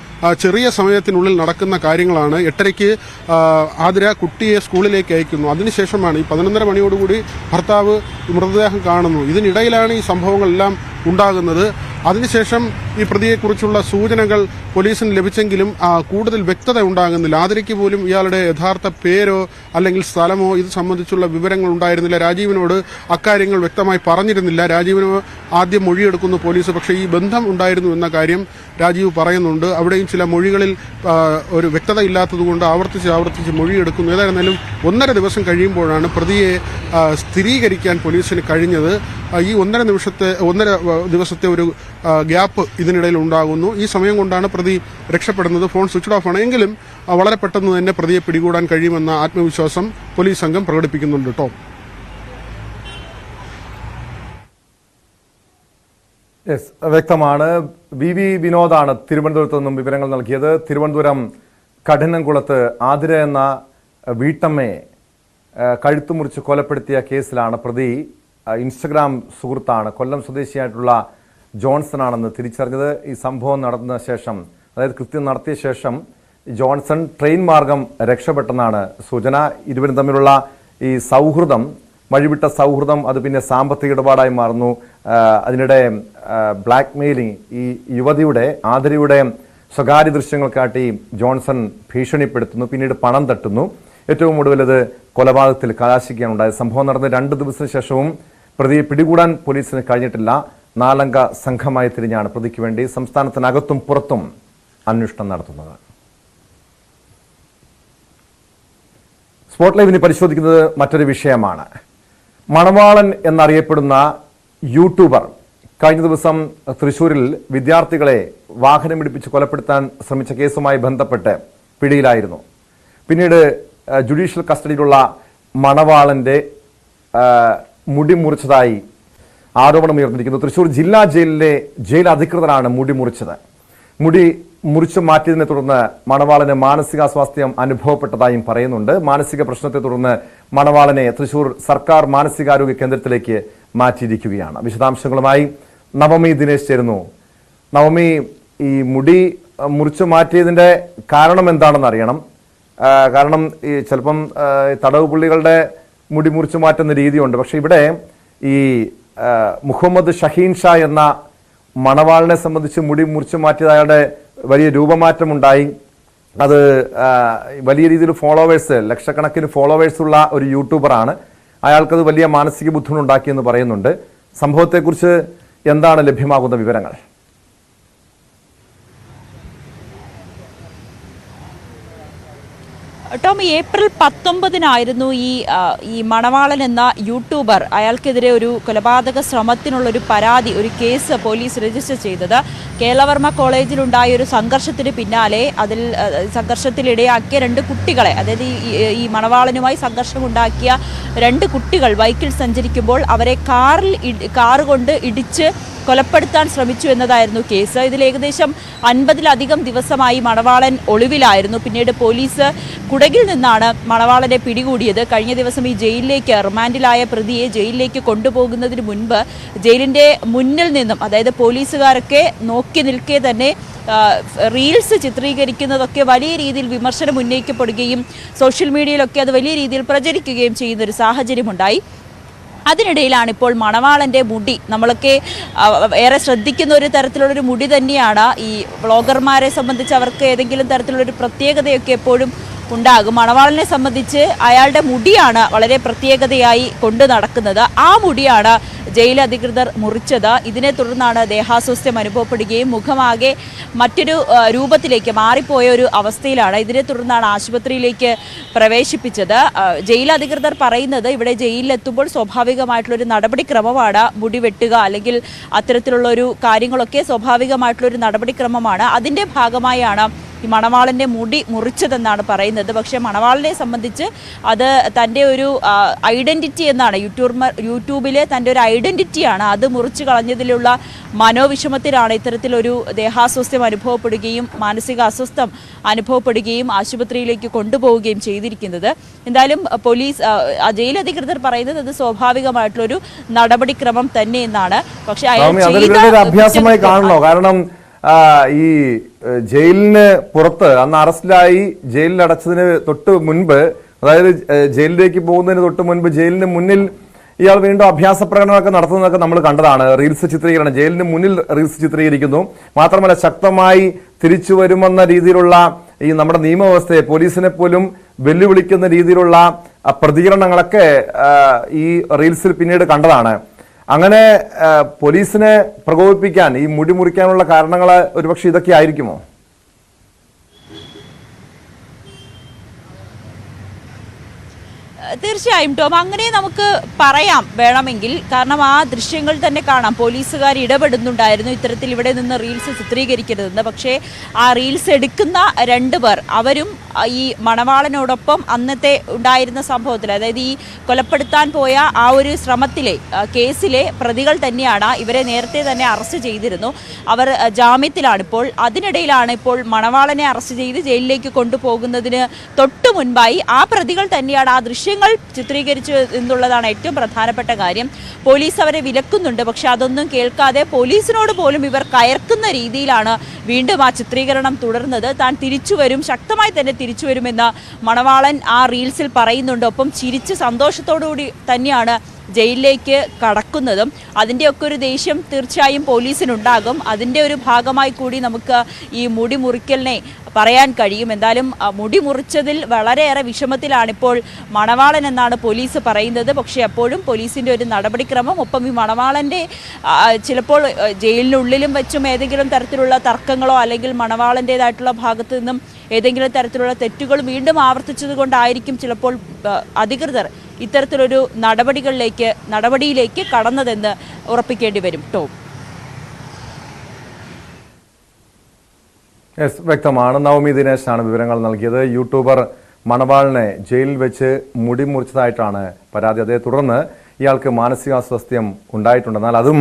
ചെറിയ സമയത്തിനുള്ളിൽ നടക്കുന്ന കാര്യങ്ങളാണ്. 8:30 ആതിര കുട്ടിയെ സ്കൂളിലേക്ക് അയക്കുന്നു. അതിനുശേഷമാണ് ഈ 11:30 മണിയോടുകൂടി ഭർത്താവ് മൃതദേഹം കാണുന്നു. ഇതിനിടയിലാണ് ഈ സംഭവങ്ങളെല്ലാം ഉണ്ടാകുന്നത്. അതിനുശേഷം ഈ പ്രതിയെക്കുറിച്ചുള്ള സൂചനകൾ പോലീസിന് ലഭിച്ചെങ്കിലും കൂടുതൽ വ്യക്തത ഉണ്ടാകുന്നില്ല. ആതിരയ്ക്ക് പോലും ഇയാളുടെ യഥാർത്ഥ പേരോ അല്ലെങ്കിൽ സ്ഥലമോ ഇത് സംബന്ധിച്ചുള്ള വിവരങ്ങൾ ഉണ്ടായിരുന്നില്ല. രാജീവിനോട് അക്കാര്യങ്ങൾ വ്യക്തമായി പറഞ്ഞിരുന്നില്ല. രാജീവിന് ആദ്യം മൊഴിയെടുക്കുന്നു പോലീസ്. പക്ഷേ ഈ ബന്ധം ഉണ്ടായിരുന്നു എന്ന കാര്യം രാജീവ് പറയുന്നുണ്ട്. അവിടെയും ചില മൊഴികളിൽ ഒരു വ്യക്തത ഇല്ലാത്തതുകൊണ്ട് ആവർത്തിച്ച് മൊഴിയെടുക്കുന്നു. ഏതായിരുന്നാലും 1.5 ദിവസം കഴിയുമ്പോഴാണ് പ്രതിയെ സ്ഥിരീകരിക്കാൻ പോലീസിന് കഴിഞ്ഞത്. ഈ 1.5 ദിവസത്തെ ഒരു ഗ്യാപ്പ് ഇതിനിടയിൽ ഉണ്ടാകുന്നു. ഈ സമയം കൊണ്ടാണ് പ്രതി രക്ഷപ്പെടുന്നത്. ഫോൺ സ്വിച്ച് ഓഫ് ആണ്. എങ്കിലും വളരെ പെട്ടെന്ന് തന്നെ പ്രതിയെ പിടികൂടാൻ കഴിയുമെന്ന ആത്മവിശ്വാസം പോലീസ് സംഘം പ്രകടിപ്പിക്കുന്നുണ്ട്. കേട്ടോ, വ്യക്തമാണ്. വി വിനോദാണ് തിരുവനന്തപുരത്ത് നിന്നും വിവരങ്ങൾ നൽകിയത്. തിരുവനന്തപുരം കഠിനംകുളത്ത് ആതിര എന്ന വീട്ടമ്മയെ കഴുത്തു മുറിച്ച് കൊലപ്പെടുത്തിയ കേസിലാണ് പ്രതി ഇൻസ്റ്റഗ്രാം സുഹൃത്താണ്. കൊല്ലം സ്വദേശിയായിട്ടുള്ള ജോൺസൺ ആണെന്ന് തിരിച്ചറിഞ്ഞത്. ഈ സംഭവം നടന്ന ശേഷം, അതായത് കൃത്യം നടത്തിയ ശേഷം ജോൺസൺ ട്രെയിൻ മാർഗം രക്ഷപ്പെട്ടെന്നാണ് സൂചന. ഇരുവരും തമ്മിലുള്ള ഈ സൗഹൃദം, വഴിവിട്ട സൗഹൃദം, അത് പിന്നെ സാമ്പത്തിക ഇടപാടായി മാറുന്നു. അതിനിടെ ബ്ലാക്ക് മെയിലിംഗ്, ഈ യുവതിയുടെ ആതിരയുടെ സ്വകാര്യ ദൃശ്യങ്ങൾ കാട്ടി ജോൺസൺ ഭീഷണിപ്പെടുത്തുന്നു, പിന്നീട് പണം തട്ടുന്നു. ഏറ്റവും ഒടുവിലത് കൊലപാതകത്തിൽ കലാശിക്കുകയാണുണ്ടായത്. സംഭവം നടന്ന് 2 ദിവസത്തിന് ശേഷവും പ്രതിയെ പിടികൂടാൻ പോലീസിന് കഴിഞ്ഞിട്ടില്ല. 4-അംഗ സംഘമായി തിരിഞ്ഞാണ് പ്രതിക്ക് വേണ്ടി സംസ്ഥാനത്തിനകത്തും പുറത്തും അന്വേഷണം നടത്തുന്നത്. സ്പോട്ട് ലൈവിന് പരിശോധിക്കുന്നത് മറ്റൊരു വിഷയമാണ്. മണവാളൻ എന്നറിയപ്പെടുന്ന യൂട്യൂബർ കഴിഞ്ഞ ദിവസം തൃശൂരിൽ വിദ്യാർത്ഥികളെ വാഹനമിടിപ്പിച്ച് കൊലപ്പെടുത്താൻ ശ്രമിച്ച കേസുമായി ബന്ധപ്പെട്ട് പിടിയിലായിരുന്നു. പിന്നീട് ജുഡീഷ്യൽ കസ്റ്റഡിയിലുള്ള മണവാളന്റെ മുടി മുറിച്ചതായി ആരോപണം ഉയർന്നിരിക്കുന്നു. തൃശൂർ ജില്ലാ ജയിലിലെ ജയിൽ അധികൃതരാണ് മുടി മുറിച്ചത്. മുടി മുറിച്ചു മാറ്റിയതിനെ തുടർന്ന് മണവാളന് മാനസികാസ്വാസ്ഥ്യം അനുഭവപ്പെട്ടതായും പറയുന്നുണ്ട്. മാനസിക പ്രശ്നത്തെ തുടർന്ന് മണവാളനെ തൃശൂർ സർക്കാർ മാനസികാരോഗ്യ കേന്ദ്രത്തിലേക്ക് മാറ്റിയിരിക്കുകയാണ്. വിശദാംശങ്ങളുമായി നവമി ദിനേശ് ചേരുന്നു. നവമി, ഈ മുടി മുറിച്ചു മാറ്റിയതിന്റെ കാരണം എന്താണെന്ന് അറിയണം. കാരണം ഈ ചിലപ്പം തടവ് പുള്ളികളുടെ മുടി മുറിച്ചു മാറ്റുന്ന രീതിയുണ്ട്. പക്ഷെ ഇവിടെ ഈ മുഹമ്മദ് ഷഹീൻ ഷാ എന്ന മണവാളിനെ സംബന്ധിച്ച് മുടി മുറിച്ചു മാറ്റിയത് അയാളുടെ വലിയ രൂപമാറ്റമുണ്ടായി. അത് വലിയ രീതിയിൽ ഫോളോവേഴ്സ്, ലക്ഷക്കണക്കിന് ഫോളോവേഴ്സ് ഉള്ള ഒരു യൂട്യൂബറാണ്. അയാൾക്കത് വലിയ മാനസിക ബുദ്ധിമുട്ടുണ്ടാക്കിയെന്ന് പറയുന്നുണ്ട്. സംഭവത്തെക്കുറിച്ച് എന്താണ് ലഭ്യമാകുന്ന വിവരങ്ങൾ? ടോം, ഏപ്രിൽ 19-നായിരുന്നു ഈ മണവാളൻ എന്ന യൂട്യൂബർ, അയാൾക്കെതിരെ ഒരു കൊലപാതക ശ്രമത്തിനുള്ളൊരു പരാതി, ഒരു കേസ് പോലീസ് രജിസ്റ്റർ ചെയ്തത്. കേരളവർമ്മ കോളേജിലുണ്ടായ ഒരു സംഘർഷത്തിന് പിന്നാലെ സംഘർഷത്തിലിടയാക്കിയ 2 കുട്ടികളെ, അതായത് ഈ മണവാളനുമായി സംഘർഷമുണ്ടാക്കിയ 2 കുട്ടികൾ ബൈക്കിൽ സഞ്ചരിക്കുമ്പോൾ അവരെ കാർ കൊണ്ട് ഇടിച്ച് കൊലപ്പെടുത്താൻ ശ്രമിച്ചു എന്നതായിരുന്നു കേസ്. ഇതിൽ ഏകദേശം 50-ലധികം ദിവസമായി മണവാളൻ ഒളിവിലായിരുന്നു. പിന്നീട് പോലീസ് കുടകിൽ നിന്നാണ് മണവാളനെ പിടികൂടിയത്. കഴിഞ്ഞ ദിവസം ഈ ജയിലിലേക്ക്, റിമാൻഡിലായ പ്രതിയെ ജയിലിലേക്ക് കൊണ്ടുപോകുന്നതിന് മുൻപ് ജയിലിൻ്റെ മുന്നിൽ നിന്നും, അതായത് പോലീസുകാരൊക്കെ നോക്കി നിൽക്കെ തന്നെ റീൽസ് ചിത്രീകരിക്കുന്നതൊക്കെ വലിയ രീതിയിൽ വിമർശനം ഉന്നയിക്കപ്പെടുകയും സോഷ്യൽ മീഡിയയിലൊക്കെ അത് വലിയ രീതിയിൽ പ്രചരിക്കുകയും ചെയ്യുന്നൊരു സാഹചര്യമുണ്ടായി. അതിനിടയിലാണ് ഇപ്പോൾ മണവാളൻ്റെ മുടി, നമ്മളൊക്കെ ഏറെ ശ്രദ്ധിക്കുന്ന ഒരു തരത്തിലുള്ളൊരു മുടി തന്നെയാണ്. ഈ വ്ളോഗർമാരെ സംബന്ധിച്ച് അവർക്ക് ഏതെങ്കിലും തരത്തിലുള്ളൊരു പ്രത്യേകതയൊക്കെ എപ്പോഴും ഉണ്ടാകും. മണവാളനെ സംബന്ധിച്ച് അയാളുടെ മുടിയാണ് വളരെ പ്രത്യേകതയായി കൊണ്ടു നടക്കുന്നത്. ആ മുടിയാണ് ജയിൽ അധികൃതർ മുറിച്ചത്. ഇതിനെ തുടർന്നാണ് ദേഹാസ്വാസ്ഥ്യം അനുഭവപ്പെടുകയും മുഖമാകെ മറ്റൊരു രൂപത്തിലേക്ക് മാറിപ്പോയ ഒരു അവസ്ഥയിലാണ്. ഇതിനെ തുടർന്നാണ് ആശുപത്രിയിലേക്ക് പ്രവേശിപ്പിച്ചത്. ജയിൽ അധികൃതർ പറയുന്നത് ഇവിടെ ജയിലിലെത്തുമ്പോൾ സ്വാഭാവികമായിട്ടുള്ളൊരു നടപടിക്രമമാണ് മുടി വെട്ടുക, അല്ലെങ്കിൽ അത്തരത്തിലുള്ളൊരു കാര്യങ്ങളൊക്കെ സ്വാഭാവികമായിട്ടുള്ളൊരു നടപടിക്രമമാണ്. അതിൻ്റെ ഭാഗമായാണ് ഈ മണവാളൻ്റെ മുടി മുറിച്ചതെന്നാണ് പറയുന്നത്. പക്ഷേ മണവാളനെ സംബന്ധിച്ച് അത് തൻ്റെ ഒരു ഐഡൻറ്റിറ്റി എന്നാണ്, യൂട്യൂബിലെ തൻ്റെ ഒരു ഐഡൻറ്റിറ്റിയാണ്. അത് മുറിച്ച് കളഞ്ഞതിലുള്ള മനോവിഷമത്തിലാണ് ഇത്തരത്തിലൊരു ദേഹാസ്വാസ്ഥ്യം അനുഭവപ്പെടുകയും മാനസിക അസ്വസ്ഥം അനുഭവപ്പെടുകയും ആശുപത്രിയിലേക്ക് കൊണ്ടുപോവുകയും ചെയ്തിരിക്കുന്നത്. എന്തായാലും പോലീസ്, ജയിൽ അധികൃതർ പറയുന്നത് അത് സ്വാഭാവികമായിട്ടുള്ളൊരു നടപടിക്രമം തന്നെ എന്നാണ്. പക്ഷേ അഭ്യാസമായി കാണണോ? കാരണം ഈ ജയിലിന് പുറത്ത് അന്ന് അറസ്റ്റിലായി ജയിലിൽ അടച്ചതിന് തൊട്ട് മുൻപ്, അതായത് ജയിലിലേക്ക് പോകുന്നതിന് തൊട്ട് മുൻപ് ജയിലിന് മുന്നിൽ ഇയാൾ വീണ്ടും അഭ്യാസ പ്രകടനമൊക്കെ നടത്തുന്നതൊക്കെ നമ്മൾ കണ്ടതാണ്. റീൽസ് ചിത്രീകരണം, ജയിലിന് മുന്നിൽ റീൽസ് ചിത്രീകരിക്കുന്നു. മാത്രമല്ല ശക്തമായി തിരിച്ചു വരുമെന്ന രീതിയിലുള്ള ഈ നമ്മുടെ നിയമവ്യവസ്ഥയെ, പോലീസിനെ പോലും വെല്ലുവിളിക്കുന്ന രീതിയിലുള്ള പ്രതികരണങ്ങളൊക്കെ ഈ റീൽസിൽ പിന്നീട് കണ്ടതാണ്. അങ്ങനെ പോലീസിനെ പ്രകോപിപ്പിക്കാൻ, ഈ മുടി മുറിക്കാനുള്ള കാരണങ്ങൾ ഒരുപക്ഷെ ഇതൊക്കെ ആയിരിക്കുമോ? തീർച്ചയായും ടോം, അങ്ങനെ നമുക്ക് പറയാം വേണമെങ്കിൽ. കാരണം ആ ദൃശ്യങ്ങൾ തന്നെ കാണാം, പോലീസുകാർ ഇടപെടുന്നുണ്ടായിരുന്നു ഇത്തരത്തിൽ ഇവിടെ നിന്ന് റീൽസ് ചിത്രീകരിക്കരുതെന്ന്. പക്ഷേ ആ റീൽസ് എടുക്കുന്ന 2 പേർ അവരും ഈ മണവാളനോടൊപ്പം അന്നത്തെ ഉണ്ടായിരുന്ന സംഭവത്തിൽ, അതായത് ഈ കൊലപ്പെടുത്താൻ പോയ ആ ഒരു ശ്രമത്തിലെ കേസിലെ പ്രതികൾ തന്നെയാണ്. ഇവരെ നേരത്തെ തന്നെ അറസ്റ്റ് ചെയ്തിരുന്നു. അവർ ജാമ്യത്തിലാണിപ്പോൾ. അതിനിടയിലാണ് ഇപ്പോൾ മണവാളനെ അറസ്റ്റ് ചെയ്ത് ജയിലിലേക്ക് കൊണ്ടുപോകുന്നതിന് തൊട്ടു മുൻപായി ആ പ്രതികൾ തന്നെയാണ് ആ ദൃശ്യങ്ങൾ ചിത്രീകരിച്ചു എന്നുള്ളതാണ് ഏറ്റവും പ്രധാനപ്പെട്ട കാര്യം. പോലീസ് അവരെ വിലക്കുന്നുണ്ട്. പക്ഷെ അതൊന്നും കേൾക്കാതെ പോലീസിനോട് പോലും ഇവർ കയർക്കുന്ന രീതിയിലാണ് വീണ്ടും ആ ചിത്രീകരണം തുടർന്നത്. താൻ തിരിച്ചു വരും, ശക്തമായി തന്നെ തിരിച്ചു വരുമെന്ന് മണവാളൻ ആ റീൽസിൽ പറയുന്നുണ്ട്. ഒപ്പം ചിരിച്ച് സന്തോഷത്തോടുകൂടി തന്നെയാണ് ജയിലിലേക്ക് കടക്കുന്നതും. അതിൻ്റെയൊക്കെ ഒരു ദേഷ്യം തീർച്ചയായും പോലീസിനുണ്ടാകും. അതിൻ്റെ ഒരു ഭാഗമായി കൂടി നമുക്ക് ഈ മുടി മുറിക്കലിനെ പറയാൻ കഴിയും. എന്തായാലും മുടി മുറിച്ചതിൽ വളരെയേറെ വിഷമത്തിലാണിപ്പോൾ മണവാളൻ എന്നാണ് പോലീസ് പറയുന്നത്. പക്ഷേ അപ്പോഴും പോലീസിൻ്റെ ഒരു നടപടിക്രമം, ഒപ്പം ഈ മണവാളൻ്റെ ചിലപ്പോൾ ജയിലിനുള്ളിലും വെച്ചും ഏതെങ്കിലും തരത്തിലുള്ള തർക്കങ്ങളോ അല്ലെങ്കിൽ മണവാളൻ്റേതായിട്ടുള്ള ഭാഗത്തു നിന്നും ഏതെങ്കിലും തരത്തിലുള്ള തെറ്റുകൾ വീണ്ടും ആവർത്തിച്ചത് കൊണ്ടായിരിക്കും ചിലപ്പോൾ അധികൃതർ ഇത്തരത്തിലൊരു നടപടിയിലേക്ക് കടന്നതെന്ന് ഉറപ്പിക്കേണ്ടി വരും. ടോം, വ്യക്തമാണ്. നവമി ദിനേശാണ് വിവരങ്ങൾ നൽകിയത്. യൂട്യൂബർ മണവാളിനെ ജയിലിൽ വെച്ച് മുടി മുറിച്ചതായിട്ടാണ് പരാതി. അതേ തുടർന്ന് ഇയാൾക്ക് മാനസികാസ്വാസ്ഥ്യം ഉണ്ടായിട്ടുണ്ട്. എന്നാൽ അതും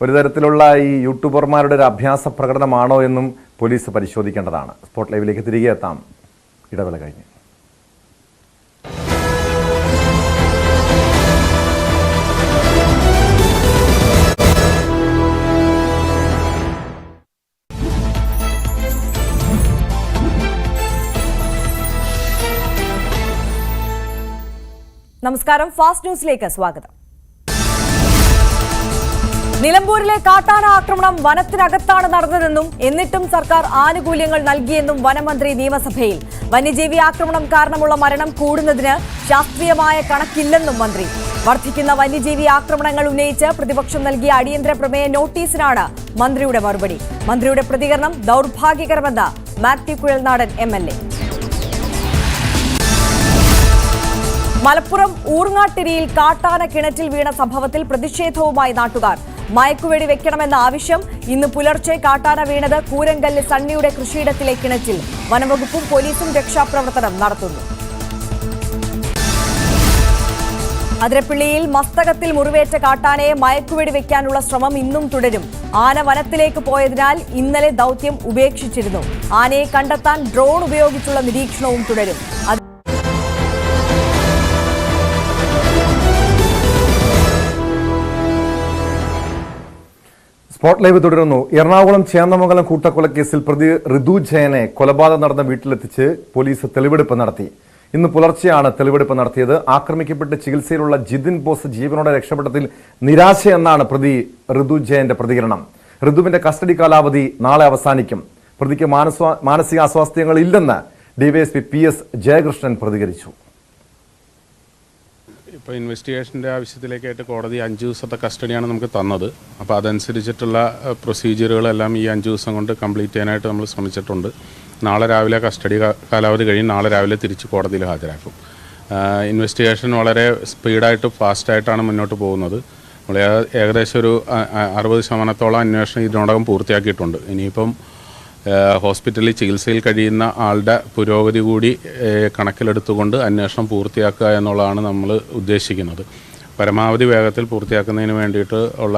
ഒരു തരത്തിലുള്ള ഈ യൂട്യൂബർമാരുടെ ഒരു അഭ്യാസ പ്രകടനമാണോ എന്നും പോലീസ് പരിശോധിക്കേണ്ടതാണ്. സ്പോട്ട് ലൈവിലേക്ക് തിരികെ എത്താം, ഇടവേള കഴിഞ്ഞ്. നമസ്കാരം, ഫാസ്റ്റ് ന്യൂസിലേക്ക് സ്വാഗതം. നിലമ്പൂരിലെ കാട്ടാന ആക്രമണം വനത്തിനകത്താണ് നടന്നതെന്നും എന്നിട്ടും സർക്കാർ ആനുകൂല്യങ്ങൾ നൽകിയെന്നും വനമന്ത്രി നിയമസഭയിൽ. വന്യജീവി ആക്രമണം കാരണമുള്ള മരണം കൂടുന്നതിന് ശാസ്ത്രീയമായ കണക്കില്ലെന്നും മന്ത്രി. വർദ്ധിക്കുന്ന വന്യജീവി ആക്രമണങ്ങൾ ഉന്നയിച്ച് പ്രതിപക്ഷം നൽകിയ അടിയന്തര പ്രമേയ നോട്ടീസിനാണ് മന്ത്രിയുടെ മറുപടി. മന്ത്രിയുടെ പ്രതികരണം ദൗർഭാഗ്യകരമെന്ന് മാത്യു കുഴൽനാടൻ MLA. മലപ്പുറം ഊർങ്ങാട്ടിരിയിൽ കാട്ടാന കിണറ്റിൽ വീണ സംഭവത്തിൽ പ്രതിഷേധവുമായി നാട്ടുകാർ. മയക്കുവെടി വെക്കണമെന്ന ആവശ്യം. ഇന്ന് പുലർച്ചെ കാട്ടാന വീണത് കൂരങ്കല്ല് സണ്ണിയുടെ കൃഷിയിടത്തിലെ കിണറ്റിൽ. വനംവകുപ്പും പോലീസും രക്ഷാപ്രവർത്തനം നടത്തുന്നു. അതിരപ്പിള്ളിയിൽ മസ്തകത്തിൽ മുറിവേറ്റ കാട്ടാനയെ മയക്കുവെടി വെക്കാനുള്ള ശ്രമം ഇന്നും തുടരും. ആന വനത്തിലേക്ക് പോയതിനാൽ ഇന്നലെ ദൗത്യം ഉപേക്ഷിച്ചിരുന്നു. ആനയെ കണ്ടെത്താൻ ഡ്രോൺ ഉപയോഗിച്ചുള്ള നിരീക്ഷണവും തുടരും. സ്പോട്ട് ലൈവ് തുടരുന്നു. എറണാകുളം ചേന്നമംഗലം കൂട്ടക്കൊലക്കേസിൽ പ്രതി ഋതു ജയനെ കൊലപാതകം നടന്ന വീട്ടിലെത്തിച്ച് പോലീസ് തെളിവെടുപ്പ് നടത്തി. ഇന്ന് പുലർച്ചെയാണ് തെളിവെടുപ്പ് നടത്തിയത്. ആക്രമിക്കപ്പെട്ട് ചികിത്സയിലുള്ള ജിതിൻ ബോസ് ജീവനോടെ രക്ഷപ്പെട്ടതിൽ നിരാശയെന്നാണ് പ്രതി ഋതു ജയന്റെ പ്രതികരണം. ഋതുവിന്റെ കസ്റ്റഡി കാലാവധി നാളെ അവസാനിക്കും. പ്രതിക്ക് മാനസിക അസ്വാസ്ഥ്യങ്ങൾ ഇല്ലെന്ന് ഡിവൈഎസ്പി PS ജയകൃഷ്ണൻ പ്രതികരിച്ചു. ഇപ്പോൾ ഇൻവെസ്റ്റിഗേഷൻ്റെ ആവശ്യത്തിലേക്കായിട്ട് കോടതി 5 ദിവസത്തെ കസ്റ്റഡിയാണ് നമുക്ക് തന്നത്. അപ്പോൾ അതനുസരിച്ചിട്ടുള്ള പ്രൊസീജിയറുകളെല്ലാം ഈ 5 ദിവസം കൊണ്ട് കംപ്ലീറ്റ് ചെയ്യാനായിട്ട് നമ്മൾ ശ്രമിച്ചിട്ടുണ്ട്. നാളെ രാവിലെ കസ്റ്റഡി കാലാവധി കഴിയും. നാളെ രാവിലെ തിരിച്ച് കോടതിയിൽ ഹാജരാക്കും. ഇൻവെസ്റ്റിഗേഷൻ വളരെ സ്പീഡായിട്ട് ഫാസ്റ്റായിട്ടാണ് മുന്നോട്ട് പോകുന്നത്. നമ്മൾ ഏകദേശം ഒരു 60% അന്വേഷണം ഇതിനോടകം പൂർത്തിയാക്കിയിട്ടുണ്ട്. ഇനിയിപ്പം ഹോസ്പിറ്റലിൽ ചികിത്സയിൽ കഴിയുന്ന ആളുടെ പുരോഗതി കൂടി കണക്കിലെടുത്തുകൊണ്ട് അന്വേഷണം പൂർത്തിയാക്കുക എന്നുള്ളതാണ് നമ്മൾ ഉദ്ദേശിക്കുന്നത്. പരമാവധി വേഗത്തിൽ പൂർത്തിയാക്കുന്നതിന് വേണ്ടിയിട്ട് ഉള്ള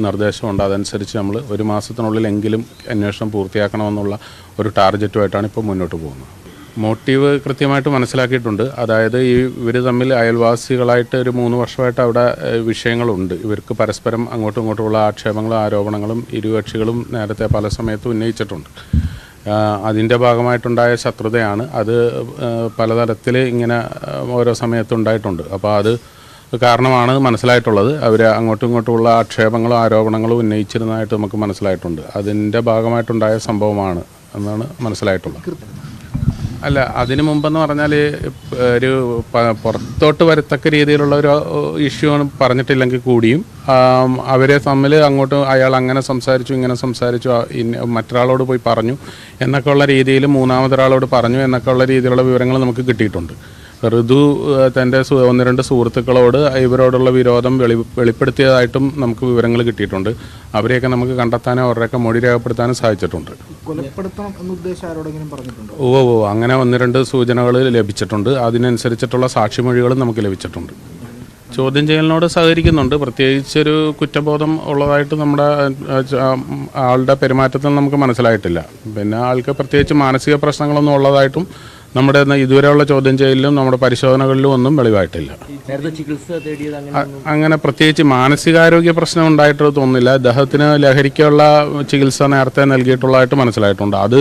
നിർദ്ദേശമുണ്ട്. അതനുസരിച്ച് നമ്മൾ 1 മാസത്തിനുള്ളിലെങ്കിലും അന്വേഷണം പൂർത്തിയാക്കണമെന്നുള്ള ഒരു ടാർഗറ്റുമായിട്ടാണ് ഇപ്പോൾ മുന്നോട്ട് പോകുന്നത്. മോട്ടീവ് കൃത്യമായിട്ട് മനസ്സിലാക്കിയിട്ടുണ്ട്. അതായത് ഇവർ തമ്മിൽ അയൽവാസികളായിട്ട് ഒരു 3 വർഷമായിട്ട് അവിടെ വിഷയങ്ങളുണ്ട്. ഇവർക്ക് പരസ്പരം അങ്ങോട്ടും ഇങ്ങോട്ടുമുള്ള ആക്ഷേപങ്ങളും ആരോപണങ്ങളും ഇരുകക്ഷികളും നേരത്തെ പല സമയത്തും ഉന്നയിച്ചിട്ടുണ്ട്. അതിൻ്റെ ഭാഗമായിട്ടുണ്ടായ ശത്രുതയാണ്. അത് പലതരത്തിൽ ഇങ്ങനെ ഓരോ സമയത്തുണ്ടായിട്ടുണ്ട്. അപ്പോൾ അത് കാരണമാണ് മനസ്സിലായിട്ടുള്ളത്. അവർ അങ്ങോട്ടും ഇങ്ങോട്ടുമുള്ള ആക്ഷേപങ്ങളും ആരോപണങ്ങളും ഉന്നയിച്ചിരുന്നതായിട്ട് നമുക്ക് മനസ്സിലായിട്ടുണ്ട്. അതിൻ്റെ ഭാഗമായിട്ടുണ്ടായ സംഭവമാണ് എന്നാണ് മനസ്സിലായിട്ടുള്ളത്. അല്ല, അതിനു മുമ്പെന്ന് പറഞ്ഞാൽ ഒരു പുറത്തോട്ട് വരത്തക്ക രീതിയിലുള്ള ഒരു ഇഷ്യൂ പറഞ്ഞിട്ടില്ലെങ്കിൽ കൂടിയും അവരെ തമ്മിൽ അങ്ങോട്ട് അയാൾ അങ്ങനെ സംസാരിച്ചു ഇങ്ങനെ സംസാരിച്ചു മറ്റൊരാളോട് പോയി പറഞ്ഞു എന്നൊക്കെ ഉള്ള രീതിയിൽ മൂന്നാമതൊരാളോട് പറഞ്ഞു എന്നൊക്കെ ഉള്ള രീതിയിലുള്ള വിവരങ്ങൾ നമുക്ക് കിട്ടിയിട്ടുണ്ട്. ഋതു തൻ്റെ 1-2 സുഹൃത്തുക്കളോട് ഇവരോടുള്ള വിരോധം വെളിപ്പെടുത്തിയതായിട്ടും നമുക്ക് വിവരങ്ങൾ കിട്ടിയിട്ടുണ്ട്. അവരെയൊക്കെ നമുക്ക് കണ്ടെത്താനും അവരുടെയൊക്കെ മൊഴി രേഖപ്പെടുത്താനും സാധിച്ചിട്ടുണ്ട്. അങ്ങനെ 1-2 സൂചനകൾ ലഭിച്ചിട്ടുണ്ട്. അതിനനുസരിച്ചിട്ടുള്ള സാക്ഷിമൊഴികളും നമുക്ക് ലഭിച്ചിട്ടുണ്ട്. ചോദ്യം ചെയ്യലിനോട് സഹകരിക്കുന്നുണ്ട്. പ്രത്യേകിച്ചൊരു കുറ്റബോധം ഉള്ളതായിട്ട് നമ്മുടെ ആളുടെ പെരുമാറ്റത്തിൽ നമുക്ക് മനസ്സിലായിട്ടില്ല. പിന്നെ ആൾക്ക് പ്രത്യേകിച്ച് മാനസിക പ്രശ്നങ്ങളൊന്നും ഉള്ളതായിട്ടും നമ്മുടെ ഇതുവരെയുള്ള ചോദ്യം ചെയ്യലിലും നമ്മുടെ പരിശോധനകളിലും ഒന്നും വെളിവായിട്ടില്ല. അങ്ങനെ പ്രത്യേകിച്ച് മാനസികാരോഗ്യ പ്രശ്നം ഉണ്ടായിട്ട് തോന്നുന്നില്ല. അദ്ദേഹത്തിന് ലഹരിക്കുള്ള ചികിത്സ നേരത്തെ നൽകിയിട്ടുള്ളതായിട്ട് മനസ്സിലായിട്ടുണ്ട്. അത്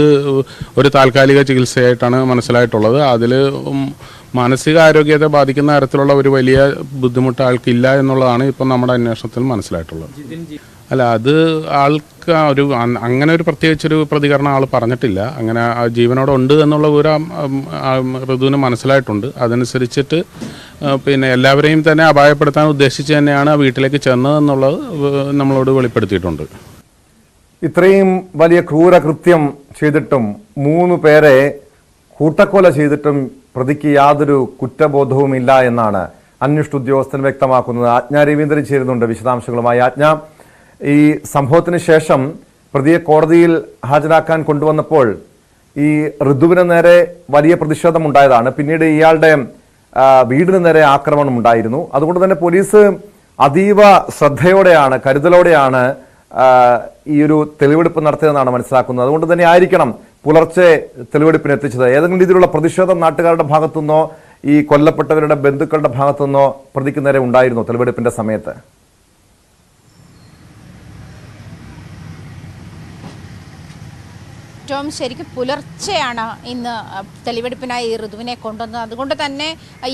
ഒരു താൽക്കാലിക ചികിത്സയായിട്ടാണ് മനസ്സിലായിട്ടുള്ളത്. അതിൽ മാനസികാരോഗ്യത്തെ ബാധിക്കുന്ന തരത്തിലുള്ള ഒരു വലിയ ബുദ്ധിമുട്ട് ആൾക്കില്ല എന്നുള്ളതാണ് ഇപ്പം നമ്മുടെ അന്വേഷണത്തിൽ മനസ്സിലായിട്ടുള്ളത്. അല്ല, അത് ആൾക്ക് അങ്ങനെ ഒരു പ്രത്യേകിച്ചൊരു പ്രതികരണം ആൾ പറഞ്ഞിട്ടില്ല. അങ്ങനെ ജീവനോടെ ഉണ്ട് എന്നുള്ള വിവരം ഋതുവിന് മനസ്സിലായിട്ടുണ്ട്. അതനുസരിച്ചിട്ട് പിന്നെ എല്ലാവരെയും തന്നെ അപായപ്പെടുത്താൻ ഉദ്ദേശിച്ച് തന്നെയാണ് വീട്ടിലേക്ക് ചെന്നതെന്നുള്ളത് നമ്മളോട് വെളിപ്പെടുത്തിയിട്ടുണ്ട്. ഇത്രയും വലിയ ക്രൂരകൃത്യം ചെയ്തിട്ടും 3 പേരെ കൂട്ടക്കൊല ചെയ്തിട്ടും പ്രതിക്ക് യാതൊരു കുറ്റബോധവുമില്ല എന്നാണ് അന്വേഷണ ഉദ്യോഗസ്ഥൻ വ്യക്തമാക്കുന്നത്. ആജ്ഞ രവീന്ദ്രൻ ചേരുന്നുണ്ട് വിശദാംശങ്ങളുമായി. ആജ്ഞ, ഈ സംഭവത്തിന് ശേഷം പ്രതിയെ കോടതിയിൽ ഹാജരാക്കാൻ കൊണ്ടുവന്നപ്പോൾ ഈ ഋതുവിന് നേരെ വലിയ പ്രതിഷേധം ഉണ്ടായതാണ്. പിന്നീട് ഇയാളുടെ വീടിന് നേരെ ആക്രമണം ഉണ്ടായിരുന്നു. അതുകൊണ്ട് തന്നെ പോലീസ് അതീവ ശ്രദ്ധയോടെയാണ്, കരുതലോടെയാണ് ഈ ഒരു തെളിവെടുപ്പ് നടത്തിയതെന്നാണ് മനസ്സിലാക്കുന്നത്. അതുകൊണ്ട് തന്നെ ആയിരിക്കണം പുലർച്ചെ തെളിവെടുപ്പിന് എത്തിച്ചത്. ഏതെങ്കിലും രീതിയിലുള്ള പ്രതിഷേധം നാട്ടുകാരുടെ ഭാഗത്തുനിന്നോ ഈ കൊല്ലപ്പെട്ടവരുടെ ബന്ധുക്കളുടെ ഭാഗത്തുനിന്നോ പ്രതിക്ക് നേരെ ഉണ്ടായിരുന്നോ തെളിവെടുപ്പിന്റെ സമയത്ത്? ഏറ്റവും ശരിക്കും പുലർച്ചെയാണ് ഇന്ന് തെളിവെടുപ്പിനായി ഋതുവിനെ കൊണ്ടുവന്നത്. അതുകൊണ്ട് തന്നെ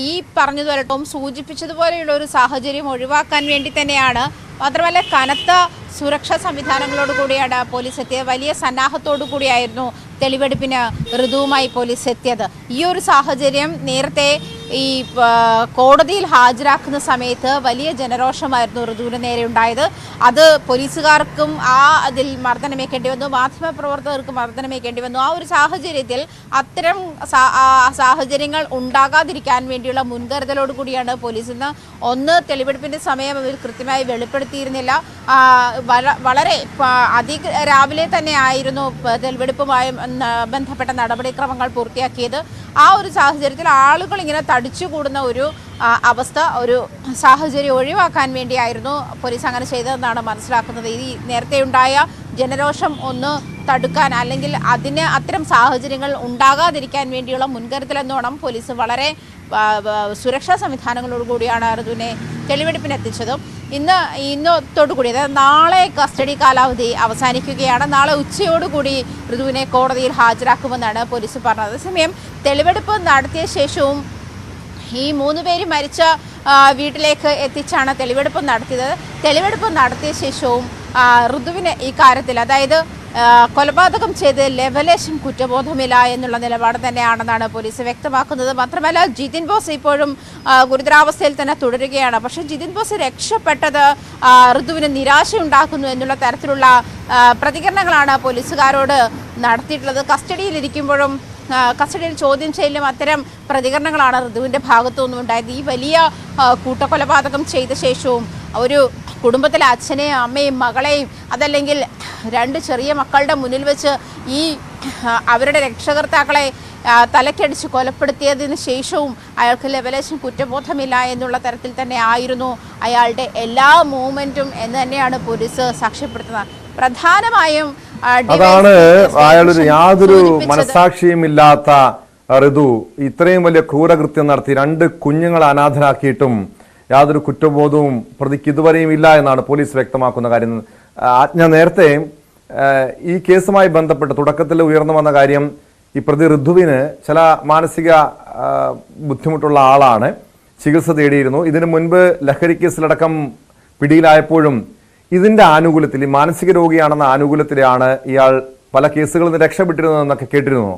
ഈ പറഞ്ഞതുപോലെ ടോം സൂചിപ്പിച്ചതുപോലെയുള്ള ഒരു സാഹചര്യം ഒഴിവാക്കാൻ വേണ്ടി തന്നെയാണ്. മാത്രമല്ല കനത്ത സുരക്ഷാ സംവിധാനങ്ങളോട് കൂടിയാണ് പോലീസ് എത്തിയത്. വലിയ സന്നാഹത്തോടു കൂടിയായിരുന്നു തെളിവെടുപ്പിന് ഋതുവുമായി പോലീസ് എത്തിയത്. ഈ ഒരു സാഹചര്യം നേരത്തെ ഈ കോടതിയിൽ ഹാജരാക്കുന്ന സമയത്ത് വലിയ ജനരോഷമായിരുന്നു ഋതുവിന് നേരെ ഉണ്ടായത്. അത് പോലീസുകാർക്കും അതിൽ മർദ്ദനമേക്കേണ്ടി വന്നു, മാധ്യമപ്രവർത്തകർക്ക് മർദ്ദനമേക്കേണ്ടി വന്നു. ആ ഒരു സാഹചര്യത്തിൽ അത്തരം സാഹചര്യങ്ങൾ ഉണ്ടാകാതിരിക്കാൻ വേണ്ടിയുള്ള മുൻകരുതലോട് കൂടിയാണ് പോലീസ് ഇന്ന് തെളിവെടുപ്പിന്റെ സമയം അവർ കൃത്യമായി വെളിപ്പെടുത്തിയിരുന്നില്ല. വളരെ രാവിലെ തന്നെ ആയിരുന്നു തെളിവെടുപ്പുമായി ബന്ധപ്പെട്ട നടപടിക്രമങ്ങൾ പൂർത്തിയാക്കിയത്. ആ ഒരു സാഹചര്യത്തിൽ ആളുകൾ ഇങ്ങനെ തടിച്ചുകൂടുന്ന ഒരു അവസ്ഥ, ഒരു സാഹചര്യം ഒഴിവാക്കാൻ വേണ്ടിയായിരുന്നു പോലീസ് അങ്ങനെ ചെയ്തതെന്നാണ് മനസ്സിലാക്കുന്നത്. ഈ നേരത്തെ ഉണ്ടായ ജനരോഷം ഒന്ന് തടുക്കാൻ അല്ലെങ്കിൽ അത്തരം സാഹചര്യങ്ങൾ ഉണ്ടാകാതിരിക്കാൻ വേണ്ടിയുള്ള മുൻകരുതലെന്നോണം പോലീസ് വളരെ സുരക്ഷാ സംവിധാനങ്ങളോടുകൂടിയാണ് ഋതുവിനെ തെളിവെടുപ്പിനെത്തിച്ചത്. ഇന്നത്തോടുകൂടി അതായത് നാളെ കസ്റ്റഡി കാലാവധി അവസാനിക്കുകയാണ്. നാളെ ഉച്ചയോടുകൂടി ഋതുവിനെ കോടതിയിൽ ഹാജരാക്കുമെന്നാണ് പോലീസ് പറഞ്ഞത്. അതേസമയം തെളിവെടുപ്പ് നടത്തിയ ശേഷവും ഈ 3 പേര് മരിച്ച വീട്ടിലേക്ക് എത്തിച്ചാണ് തെളിവെടുപ്പ് നടത്തിയത്. തെളിവെടുപ്പ് നടത്തിയ ശേഷവും ഋതുവിന് ഈ കാര്യത്തിൽ അതായത് കൊലപാതകം ചെയ്ത് ലെവലേശം കുറ്റബോധമില്ല എന്നുള്ള നിലപാട് തന്നെയാണെന്നാണ് പോലീസ് വ്യക്തമാക്കുന്നത്. മാത്രമല്ല ജിതിൻ ബോസ് ഇപ്പോഴും ഗുരുതരാവസ്ഥയിൽ തന്നെ തുടരുകയാണ്. പക്ഷേ ജിതിൻ ബോസ് രക്ഷപ്പെട്ടത് ഋതുവിന് നിരാശയുണ്ടാക്കുന്നു എന്നുള്ള തരത്തിലുള്ള പ്രതികരണങ്ങളാണ് പോലീസുകാരോട് നടത്തിയിട്ടുള്ളത്. കസ്റ്റഡിയിലിരിക്കുമ്പോഴും കസ്റ്റഡിയിൽ ചോദ്യം ചെയ്യലും അത്തരം പ്രതികരണങ്ങളാണ് ഋതുവിൻ്റെ ഭാഗത്തുനിന്നും ഉണ്ടായത്. ഈ വലിയ കൂട്ടക്കൊലപാതകം ചെയ്ത ശേഷവും ഒരു കുടുംബത്തിലെ അച്ഛനെയും അമ്മയും മകളെയും അതല്ലെങ്കിൽ 2 ചെറിയ മക്കളുടെ മുന്നിൽ വെച്ച് ഈ അവരുടെ രക്ഷകർത്താക്കളെ തലക്കടിച്ച് കൊലപ്പെടുത്തിയതിന് ശേഷവും അയാൾക്ക് ലെവലേശം കുറ്റബോധമില്ല എന്നുള്ള തരത്തിൽ തന്നെ ആയിരുന്നു അയാളുടെ എല്ലാ മൂവ്മെന്റും എന്ന് തന്നെയാണ് പോലീസ് സാക്ഷ്യപ്പെടുത്തുന്നത്. പ്രധാനമായും അതാണ് അയാളൊരു യാതൊരു മനസാക്ഷിയും ഇല്ലാത്ത ഋതു ഇത്രയും വലിയ ക്രൂരകൃത്യം നടത്തി 2 കുഞ്ഞുങ്ങളെ അനാഥരാക്കിയിട്ടും യാതൊരു കുറ്റബോധവും പ്രതിക്ക് ഇതുവരെയും ഇല്ല എന്നാണ് പോലീസ് വ്യക്തമാക്കുന്ന കാര്യം. ഞാൻ നേരത്തെ ഈ കേസുമായി ബന്ധപ്പെട്ട് തുടക്കത്തിൽ ഉയർന്നു വന്ന കാര്യം ഈ പ്രതി ഋതുവിന് ചില മാനസിക ബുദ്ധിമുട്ടുള്ള ആളാണ്, ചികിത്സ തേടിയിരുന്നു. ഇതിനു മുൻപ് ലഹരി കേസിലടക്കം പിടിയിലായപ്പോഴും ഇതിന്റെ ആനുകൂല്യത്തിൽ ഈ മാനസിക രോഗിയാണെന്ന ആനുകൂല്യത്തിലാണ് ഇയാൾ പല കേസുകളിൽ നിന്ന് രക്ഷപ്പെട്ടിരുന്നതെന്നൊക്കെ കേട്ടിരുന്നു.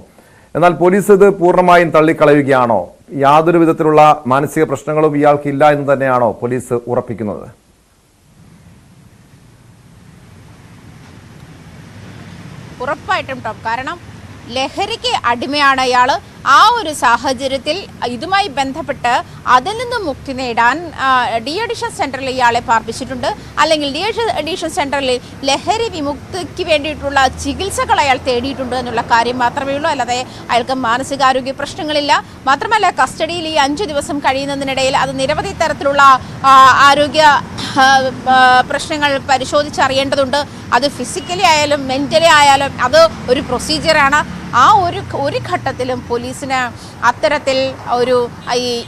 എന്നാൽ പോലീസ് ഇത് പൂർണ്ണമായും തള്ളിക്കളയുകയാണോ? യാതൊരു വിധത്തിലുള്ള മാനസിക പ്രശ്നങ്ങളും ഇയാൾക്ക് ഇല്ല എന്ന് തന്നെയാണോ പോലീസ് ഉറപ്പിക്കുന്നത്? ഉറപ്പായിട്ടും ടോം, കാരണം ലഹരിക്ക് അടിമയാണ് അയാൾ. ആ ഒരു സാഹചര്യത്തിൽ ഇതുമായി ബന്ധപ്പെട്ട് അതിൽ നിന്ന് മുക്തി നേടാൻ ഡി അഡിഷൻ സെന്ററിൽ ഇയാളെ പാർപ്പിച്ചിട്ടുണ്ട്. അല്ലെങ്കിൽ ഡി അഡിഷൻ സെന്ററിൽ ലഹരി വിമുക്തിക്ക് വേണ്ടിയിട്ടുള്ള ചികിത്സകൾ അയാൾ തേടിയിട്ടുണ്ട് എന്നുള്ള കാര്യം മാത്രമേ ഉള്ളൂ. അല്ലാതെ അയാൾക്ക് മാനസികാരോഗ്യ പ്രശ്നങ്ങളില്ല. മാത്രമല്ല കസ്റ്റഡിയിൽ ഈ 5 ദിവസം കഴിയുന്നതിനിടയിൽ അത് നിരവധി തരത്തിലുള്ള ആരോഗ്യ പ്രശ്നങ്ങൾ പരിശോധിച്ചറിയേണ്ടതുണ്ട്. അത് ഫിസിക്കലി ആയാലും മെന്റലി ആയാലും അത് ഒരു പ്രൊസീജിയറാണ്. ആ ഒരു ഘട്ടത്തിലും പോലീസിന് അത്തരത്തിൽ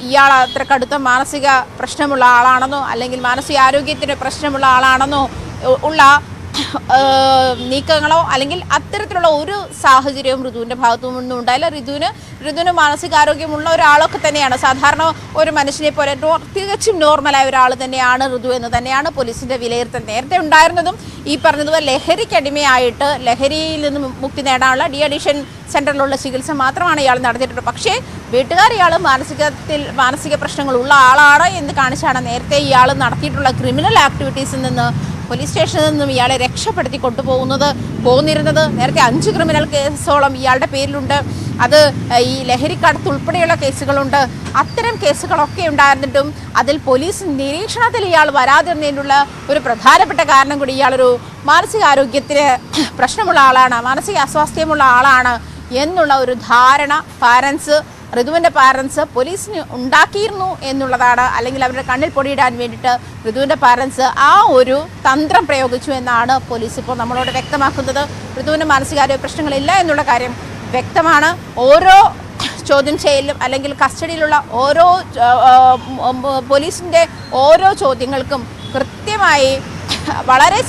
ഇയാൾ അത്ര കടുത്ത മാനസിക പ്രശ്നമുള്ള ആളാണെന്നോ അല്ലെങ്കിൽ മാനസികാരോഗ്യത്തിന് പ്രശ്നമുള്ള ആളാണെന്നോ ഉള്ള നീക്കങ്ങളോ അല്ലെങ്കിൽ അത്തരത്തിലുള്ള ഒരു സാഹചര്യവും ഋതുവിൻ്റെ ഭാഗത്തു നിന്നും ഉണ്ടായില്ല. ഋതുവിന് മാനസികാരോഗ്യമുള്ള ഒരാളൊക്കെ തന്നെയാണ്. സാധാരണ ഒരു മനുഷ്യനെ പോലെ തികച്ചും നോർമലായ ഒരാൾ തന്നെയാണ് ഋതു എന്ന് തന്നെയാണ് പോലീസിന്റെ വിലയിരുത്തൽ. നേരത്തെ ഉണ്ടായിരുന്നതും ഈ പറഞ്ഞതുപോലെ ലഹരിക്കടിമയായിട്ട് ലഹരിയിൽ നിന്ന് മുക്തി നേടാനുള്ള ഡി അഡിഷൻ സെന്ററിലുള്ള ചികിത്സ മാത്രമാണ് ഇയാൾ നടത്തിയിട്ടുള്ളത്. പക്ഷേ വീട്ടുകാർ ഇയാൾ മാനസിക പ്രശ്നങ്ങളുള്ള ആളാണ് എന്ന് കാണിച്ചാണ് നേരത്തെ ഇയാൾ നടത്തിയിട്ടുള്ള ക്രിമിനൽ ആക്ടിവിറ്റീസിൽ നിന്ന് പോലീസ് സ്റ്റേഷനിൽ നിന്നും ഇയാളെ രക്ഷപ്പെടുത്തി പോന്നിരുന്നത്. നേരത്തെ 5 ക്രിമിനൽ കേസോളം ഇയാളുടെ പേരിലുണ്ട്. അത് ഈ ലഹരിക്കടത്ത് ഉൾപ്പെടെയുള്ള കേസുകളുണ്ട്. അത്തരം കേസുകളൊക്കെ ഉണ്ടായിരുന്നിട്ടും അതിൽ പോലീസ് നിരീക്ഷണത്തിൽ ഇയാൾ വരാതിരുന്നതിനുള്ള ഒരു പ്രധാനപ്പെട്ട കാരണം കൂടി ഇയാളൊരു മാനസികാരോഗ്യത്തിന് പ്രശ്നമുള്ള ആളാണ്, മാനസിക അസ്വാസ്ഥ്യമുള്ള ആളാണ് എന്നുള്ള ഒരു ധാരണ പാരൻസ് ഋതുവിൻ്റെ പാരൻസ് പോലീസിന് ഉണ്ടാക്കിയിരുന്നു എന്നുള്ളതാണ്, അല്ലെങ്കിൽ അവരുടെ കണ്ണിൽ പൊടിയിടാൻ വേണ്ടിയിട്ട് ഋതുവിൻ്റെ പാരൻസ് ആ ഒരു തന്ത്രം പ്രയോഗിച്ചു എന്നാണ് പോലീസ് ഇപ്പോൾ നമ്മളോട് വ്യക്തമാക്കുന്നത്. ഋതുവിന് മാനസികാരോഗ്യ പ്രശ്നങ്ങളില്ല എന്നുള്ള കാര്യം വ്യക്തമാണ്. ഓരോ ചോദ്യം ചെയ്യലും അല്ലെങ്കിൽ കസ്റ്റഡിയിലുള്ള ഓരോ പോലീസിൻ്റെ ഓരോ ചോദ്യങ്ങൾക്കും കൃത്യമായി വളരെ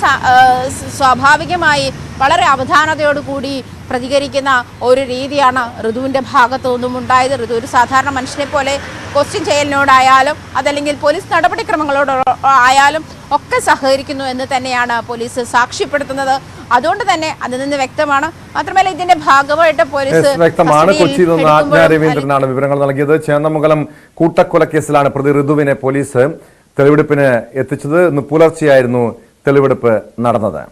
സ്വാഭാവികമായി വളരെ അവധാനതയോടുകൂടി പ്രതികരിക്കുന്ന ഒരു രീതിയാണ് ഋതുവിൻ്റെ ഭാഗത്തു നിന്നും ഉണ്ടായത്. ഋതു ഒരു സാധാരണ മനുഷ്യനെ പോലെ ക്വസ്റ്റ്യൻ ചെയ്യലിനോടായാലും അതല്ലെങ്കിൽ പോലീസ് നടപടിക്രമങ്ങളോട് ആയാലും ഒക്കെ സഹകരിക്കുന്നു എന്ന് തന്നെയാണ് പോലീസ് സാക്ഷ്യപ്പെടുത്തുന്നത്. അതുകൊണ്ട് തന്നെ അതിൽ നിന്ന് വ്യക്തമാണ്. മാത്രമല്ല ഇതിന്റെ ഭാഗമായിട്ട് പോലീസ് വ്യക്തമാണ്. കൊച്ചിയിൽ നിന്ന് ആജ്ഞ രവീന്ദ്രനാണ് വിവരങ്ങൾ നൽകിയത്. ചേന്നമംഗലം കൂട്ടക്കൊലക്കേസിലാണ് പ്രതി ഋതുവിനെ പോലീസ് തെളിവെടുപ്പിന് എത്തിച്ചത്. ഇന്ന് പുലർച്ചെയായിരുന്നു തെളിവെടുപ്പ് നടന്നത്.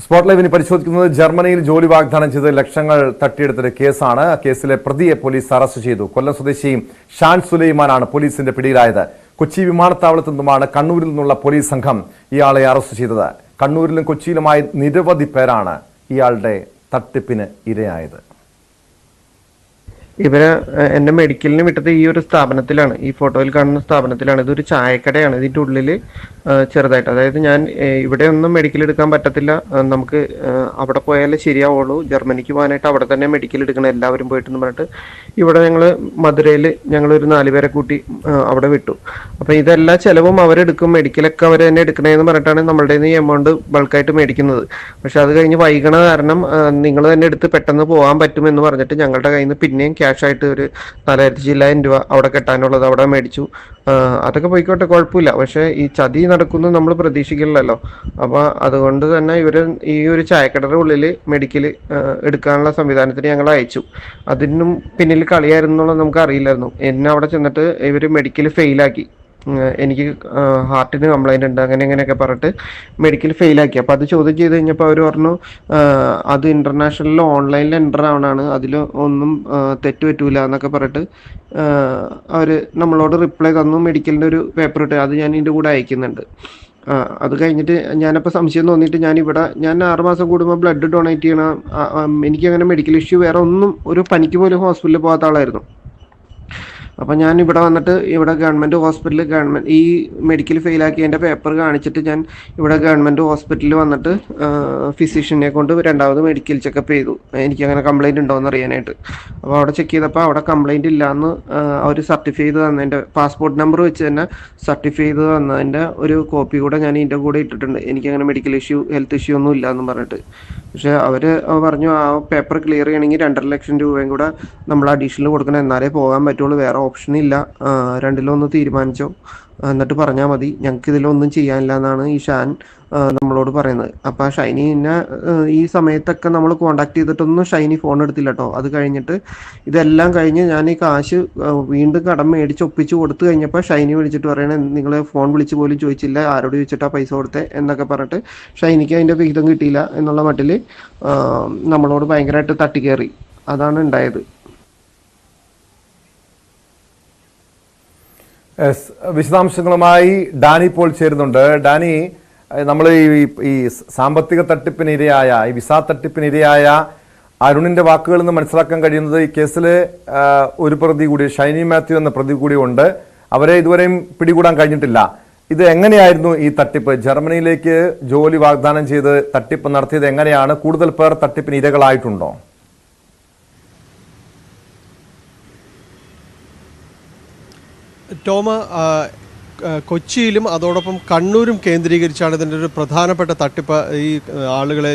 സ്പോട്ട് ലൈവിന് പരിശോധിക്കുന്നത് ജർമ്മനിയിൽ ജോലി വാഗ്ദാനം ചെയ്ത് ലക്ഷങ്ങൾ തട്ടിയെടുത്തൊരു കേസാണ്. കേസിലെ പ്രതിയെ പോലീസ് അറസ്റ്റ് ചെയ്തു. കൊല്ലം സ്വദേശി ഷാൻ സുലൈമാനാണ് പോലീസിന്റെ പിടിയിലായത്. കൊച്ചി വിമാനത്താവളത്തിൽ നിന്നുമാണ് കണ്ണൂരിൽ നിന്നുള്ള പോലീസ് സംഘം ഇയാളെ അറസ്റ്റ് ചെയ്തത്. കണ്ണൂരിലും കൊച്ചിയിലുമായി നിരവധി പേരാണ് ഇയാളുടെ തട്ടിപ്പിന് ഇരയായത്. ഇവര് എന്നെ മെഡിക്കലിന് വിട്ടത് ഈ ഒരു സ്ഥാപനത്തിലാണ്, ഈ ഫോട്ടോയിൽ കാണുന്ന സ്ഥാപനത്തിലാണ്. ഇതൊരു ചായക്കടയാണ്. ഇതിന്റെ ഉള്ളില് ചെറുതായിട്ട്, അതായത് ഞാൻ ഇവിടെ ഒന്നും മെഡിക്കൽ എടുക്കാൻ പറ്റത്തില്ല, നമുക്ക് അവിടെ പോയാലേ ശരിയാവുള്ളൂ, ജർമ്മനിക്ക് പോകാനായിട്ട് അവിടെ തന്നെ മെഡിക്കൽ എടുക്കണം എല്ലാവരും പോയിട്ടെന്ന് പറഞ്ഞിട്ട് ഇവിടെ ഞങ്ങൾ മധുരയിൽ ഞങ്ങളൊരു 4 പേരെ കൂട്ടി അവിടെ വിട്ടു. അപ്പം ഇതെല്ലാ ചിലവും അവരെടുക്കും, മെഡിക്കലൊക്കെ അവർ തന്നെ എടുക്കണേന്ന് പറഞ്ഞിട്ടാണ് നമ്മളുടെ ഈ എമൗണ്ട് ബൾക്കായിട്ട് മേടിക്കുന്നത്. പക്ഷെ അത് കഴിഞ്ഞ് വൈകണ കാരണം നിങ്ങൾ തന്നെ എടുത്ത് പെട്ടെന്ന് പോകാൻ പറ്റുമെന്ന് പറഞ്ഞിട്ട് ഞങ്ങളുടെ കയ്യിൽ നിന്ന് പിന്നെയും ക്യാഷായിട്ട് ഒരു 4500 രൂപ അവിടെ കെട്ടാനുള്ളത് അവിടെ മേടിച്ചു. അതൊക്കെ പോയിക്കോട്ടെ, കുഴപ്പമില്ല. പക്ഷെ ഈ ചതി നടക്കുന്നത് നമ്മൾ പ്രതീക്ഷിക്കില്ലല്ലോ. അപ്പൊ അതുകൊണ്ട് തന്നെ ഇവര് ഈ ഒരു ചായക്കടയുടെ ഉള്ളിൽ മെഡിക്കൽ എടുക്കാനുള്ള സംവിധാനത്തിന് ഞങ്ങൾ അയച്ചു. അതിനും പിന്നിൽ കളിയായിരുന്നുള്ളത് നമുക്ക് അറിയില്ലായിരുന്നു. എന്നെ അവിടെ ചെന്നിട്ട് ഇവര് മെഡിക്കൽ ഫെയിലാക്കി. എനിക്ക് ഹാർട്ടിന് കംപ്ലൈന്റ് ഉണ്ട് അങ്ങനെയൊക്കെ പറഞ്ഞിട്ട് മെഡിക്കൽ ഫെയിലാക്കി. അപ്പോൾ അത് ചോദ്യം ചെയ്ത് കഴിഞ്ഞപ്പോൾ അവർ പറഞ്ഞു അത് ഇന്റർനാഷണലിൽ ഓൺലൈനിൽ എൻ്റർ ആവണാണ്, അതിൽ ഒന്നും തെറ്റ് പറ്റൂല എന്നൊക്കെ പറഞ്ഞിട്ട് അവർ നമ്മളോട് റിപ്ലൈ തന്നു. മെഡിക്കലിൻ്റെ ഒരു പേപ്പർ ഇട്ട് അത് ഞാൻ ഇതിൻ്റെ കൂടെ അയക്കുന്നുണ്ട്. അത് കഴിഞ്ഞിട്ട് ഞാനപ്പോൾ സംശയം തോന്നിയിട്ട് ഞാൻ 6 മാസം കൂടുമ്പോൾ ബ്ലഡ് ഡൊണേറ്റ് ചെയ്യണം. എനിക്കങ്ങനെ മെഡിക്കൽ ഇഷ്യൂ വേറെ ഒന്നും, ഒരു പനിക്ക് പോലും ഹോസ്പിറ്റലിൽ പോകാത്ത ആളായിരുന്നു. അപ്പം ഞാൻ ഇവിടെ വന്നിട്ട് ഇവിടെ ഗവൺമെൻറ് ഹോസ്പിറ്റലിൽ ഈ മെഡിക്കൽ ഫെയിലാക്കിയതിൻ്റെ പേപ്പർ കാണിച്ചിട്ട് ഞാൻ ഇവിടെ ഗവൺമെൻറ് ഹോസ്പിറ്റലിൽ വന്നിട്ട് ഫിസിഷ്യനെ കൊണ്ട് 2ാമത് മെഡിക്കൽ ചെക്കപ്പ് ചെയ്തു, എനിക്കങ്ങനെ കംപ്ലൈൻറ്റ് ഉണ്ടോ എന്ന് അറിയാനായിട്ട്. അപ്പോൾ അവിടെ ചെക്ക് ചെയ്തപ്പോൾ അവിടെ കംപ്ലൈൻറ്റ് ഇല്ലയെന്ന് അവർ സർട്ടിഫൈ ചെയ്ത് തന്നതിൻ്റെ പാസ്പോർട്ട് നമ്പർ വെച്ച് തന്നെ സർട്ടിഫൈ ചെയ്ത് തന്നതിൻ്റെ ഒരു കോപ്പി കൂടെ ഞാൻ ഇതിൻ്റെ കൂടെ ഇട്ടിട്ടുണ്ട്. എനിക്കങ്ങനെ മെഡിക്കൽ ഇഷ്യൂ ഹെൽത്ത് ഇഷ്യൂ ഒന്നും ഇല്ല എന്ന് പറഞ്ഞിട്ട്. പക്ഷെ അവർ പറഞ്ഞു ആ പേപ്പർ ക്ലിയർ ചെയ്യണമെങ്കിൽ 2.5 ലക്ഷം രൂപയും കൂടെ നമ്മൾ അഡീഷണൽ കൊടുക്കണം, എന്നാലേ പോകാൻ പറ്റുള്ളൂ, വേറെ ഓപ്ഷൻ ഇല്ല, 2-ലൊന്ന് തീരുമാനിച്ചോ എന്നിട്ട് പറഞ്ഞാൽ മതി, ഞങ്ങൾക്ക് ഇതിലൊന്നും ചെയ്യാനില്ല എന്നാണ് ഈ ഷാൻ നമ്മളോട് പറയുന്നത്. അപ്പം ഷൈനിനെ ഈ സമയത്തൊക്കെ നമ്മൾ കോണ്ടാക്ട് ചെയ്തിട്ടൊന്നും ഷൈനി ഫോൺ എടുത്തില്ല കേട്ടോ. അത് കഴിഞ്ഞിട്ട് ഇതെല്ലാം കഴിഞ്ഞ് ഞാൻ ഈ കാശ് വീണ്ടും കടം മേടിച്ച് ഒപ്പിച്ച് കൊടുത്തു കഴിഞ്ഞപ്പോൾ ഷൈനി വിളിച്ചിട്ട് പറയണേ നിങ്ങൾ ഫോൺ വിളിച്ച് പോലും ചോദിച്ചില്ല, ആരോട് ചോദിച്ചിട്ടാ പൈസ കൊടുത്തേ എന്നൊക്കെ പറഞ്ഞിട്ട് ഷൈനിക്ക് അതിൻ്റെ വിഹിതം കിട്ടിയില്ല എന്നുള്ള മട്ടിൽ നമ്മളോട് ഭയങ്കരമായിട്ട് തട്ടിക്കയറി. അതാണ് ഉണ്ടായത്. വിശദാംശങ്ങളുമായി ഡാനി പോൾ ചേരുന്നുണ്ട്. ഡാനി, നമ്മൾ ഈ സാമ്പത്തിക തട്ടിപ്പിനിരയായ, ഈ വിസ തട്ടിപ്പിനിരയായ അരുണിന്റെ വാക്കുകളിൽ നിന്ന് മനസ്സിലാക്കാൻ കഴിയുന്നത് ഈ കേസിൽ ഒരു പ്രതി കൂടി, ഷൈനി മാത്യു എന്ന പ്രതി കൂടി ഉണ്ട്. അവരെ ഇതുവരെയും പിടികൂടാൻ കഴിഞ്ഞിട്ടില്ല. ഇത് എങ്ങനെയായിരുന്നു ഈ തട്ടിപ്പ്? ജർമ്മനിയിലേക്ക് ജോലി വാഗ്ദാനം ചെയ്ത് തട്ടിപ്പ് നടത്തിയത് എങ്ങനെയാണ്? കൂടുതൽ പേർ തട്ടിപ്പിന് ഇരകളായിട്ടുണ്ടോ? ടോമ, കൊച്ചിയിലും അതോടൊപ്പം കണ്ണൂരും കേന്ദ്രീകരിച്ചാണ് ഇതിൻ്റെ ഒരു പ്രധാനപ്പെട്ട തട്ടിപ്പ് ഈ ആളുകളെ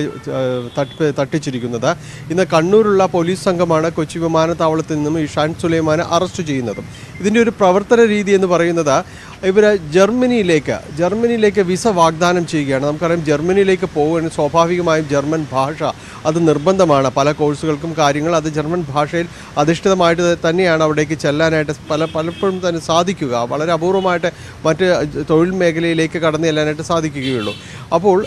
തട്ടിച്ചിരിക്കുന്നത്. ഇന്ന് കണ്ണൂരുള്ള പോലീസ് സംഘമാണ് കൊച്ചി വിമാനത്താവളത്തിൽ നിന്നും ഈ ഷാൻ സുലൈമാനെ അറസ്റ്റ് ചെയ്യുന്നതും. ഇതിൻ്റെ ഒരു പ്രവർത്തന രീതി എന്ന് പറയുന്നത് ഇവർ ജർമ്മനിയിലേക്ക് വിസ വാഗ്ദാനം ചെയ്യുകയാണ്. നമുക്കറിയാം ജർമ്മനിയിലേക്ക് പോകുകയാണെങ്കിൽ സ്വാഭാവികമായും ജർമ്മൻ ഭാഷ അത് നിർബന്ധമാണ്. പല കോഴ്സുകൾക്കും കാര്യങ്ങൾ അത് ജർമ്മൻ ഭാഷയിൽ അധിഷ്ഠിതമായിട്ട് തന്നെയാണ് അവിടേക്ക് ചെല്ലാനായിട്ട് പലപ്പോഴും തന്നെ സാധിക്കുക. വളരെ അപൂർവമായിട്ട് മറ്റ് തൊഴിൽ മേഖലയിലേക്ക് കടന്നു ചെല്ലാനായിട്ട് സാധിക്കുകയുള്ളൂ. അപ്പോൾ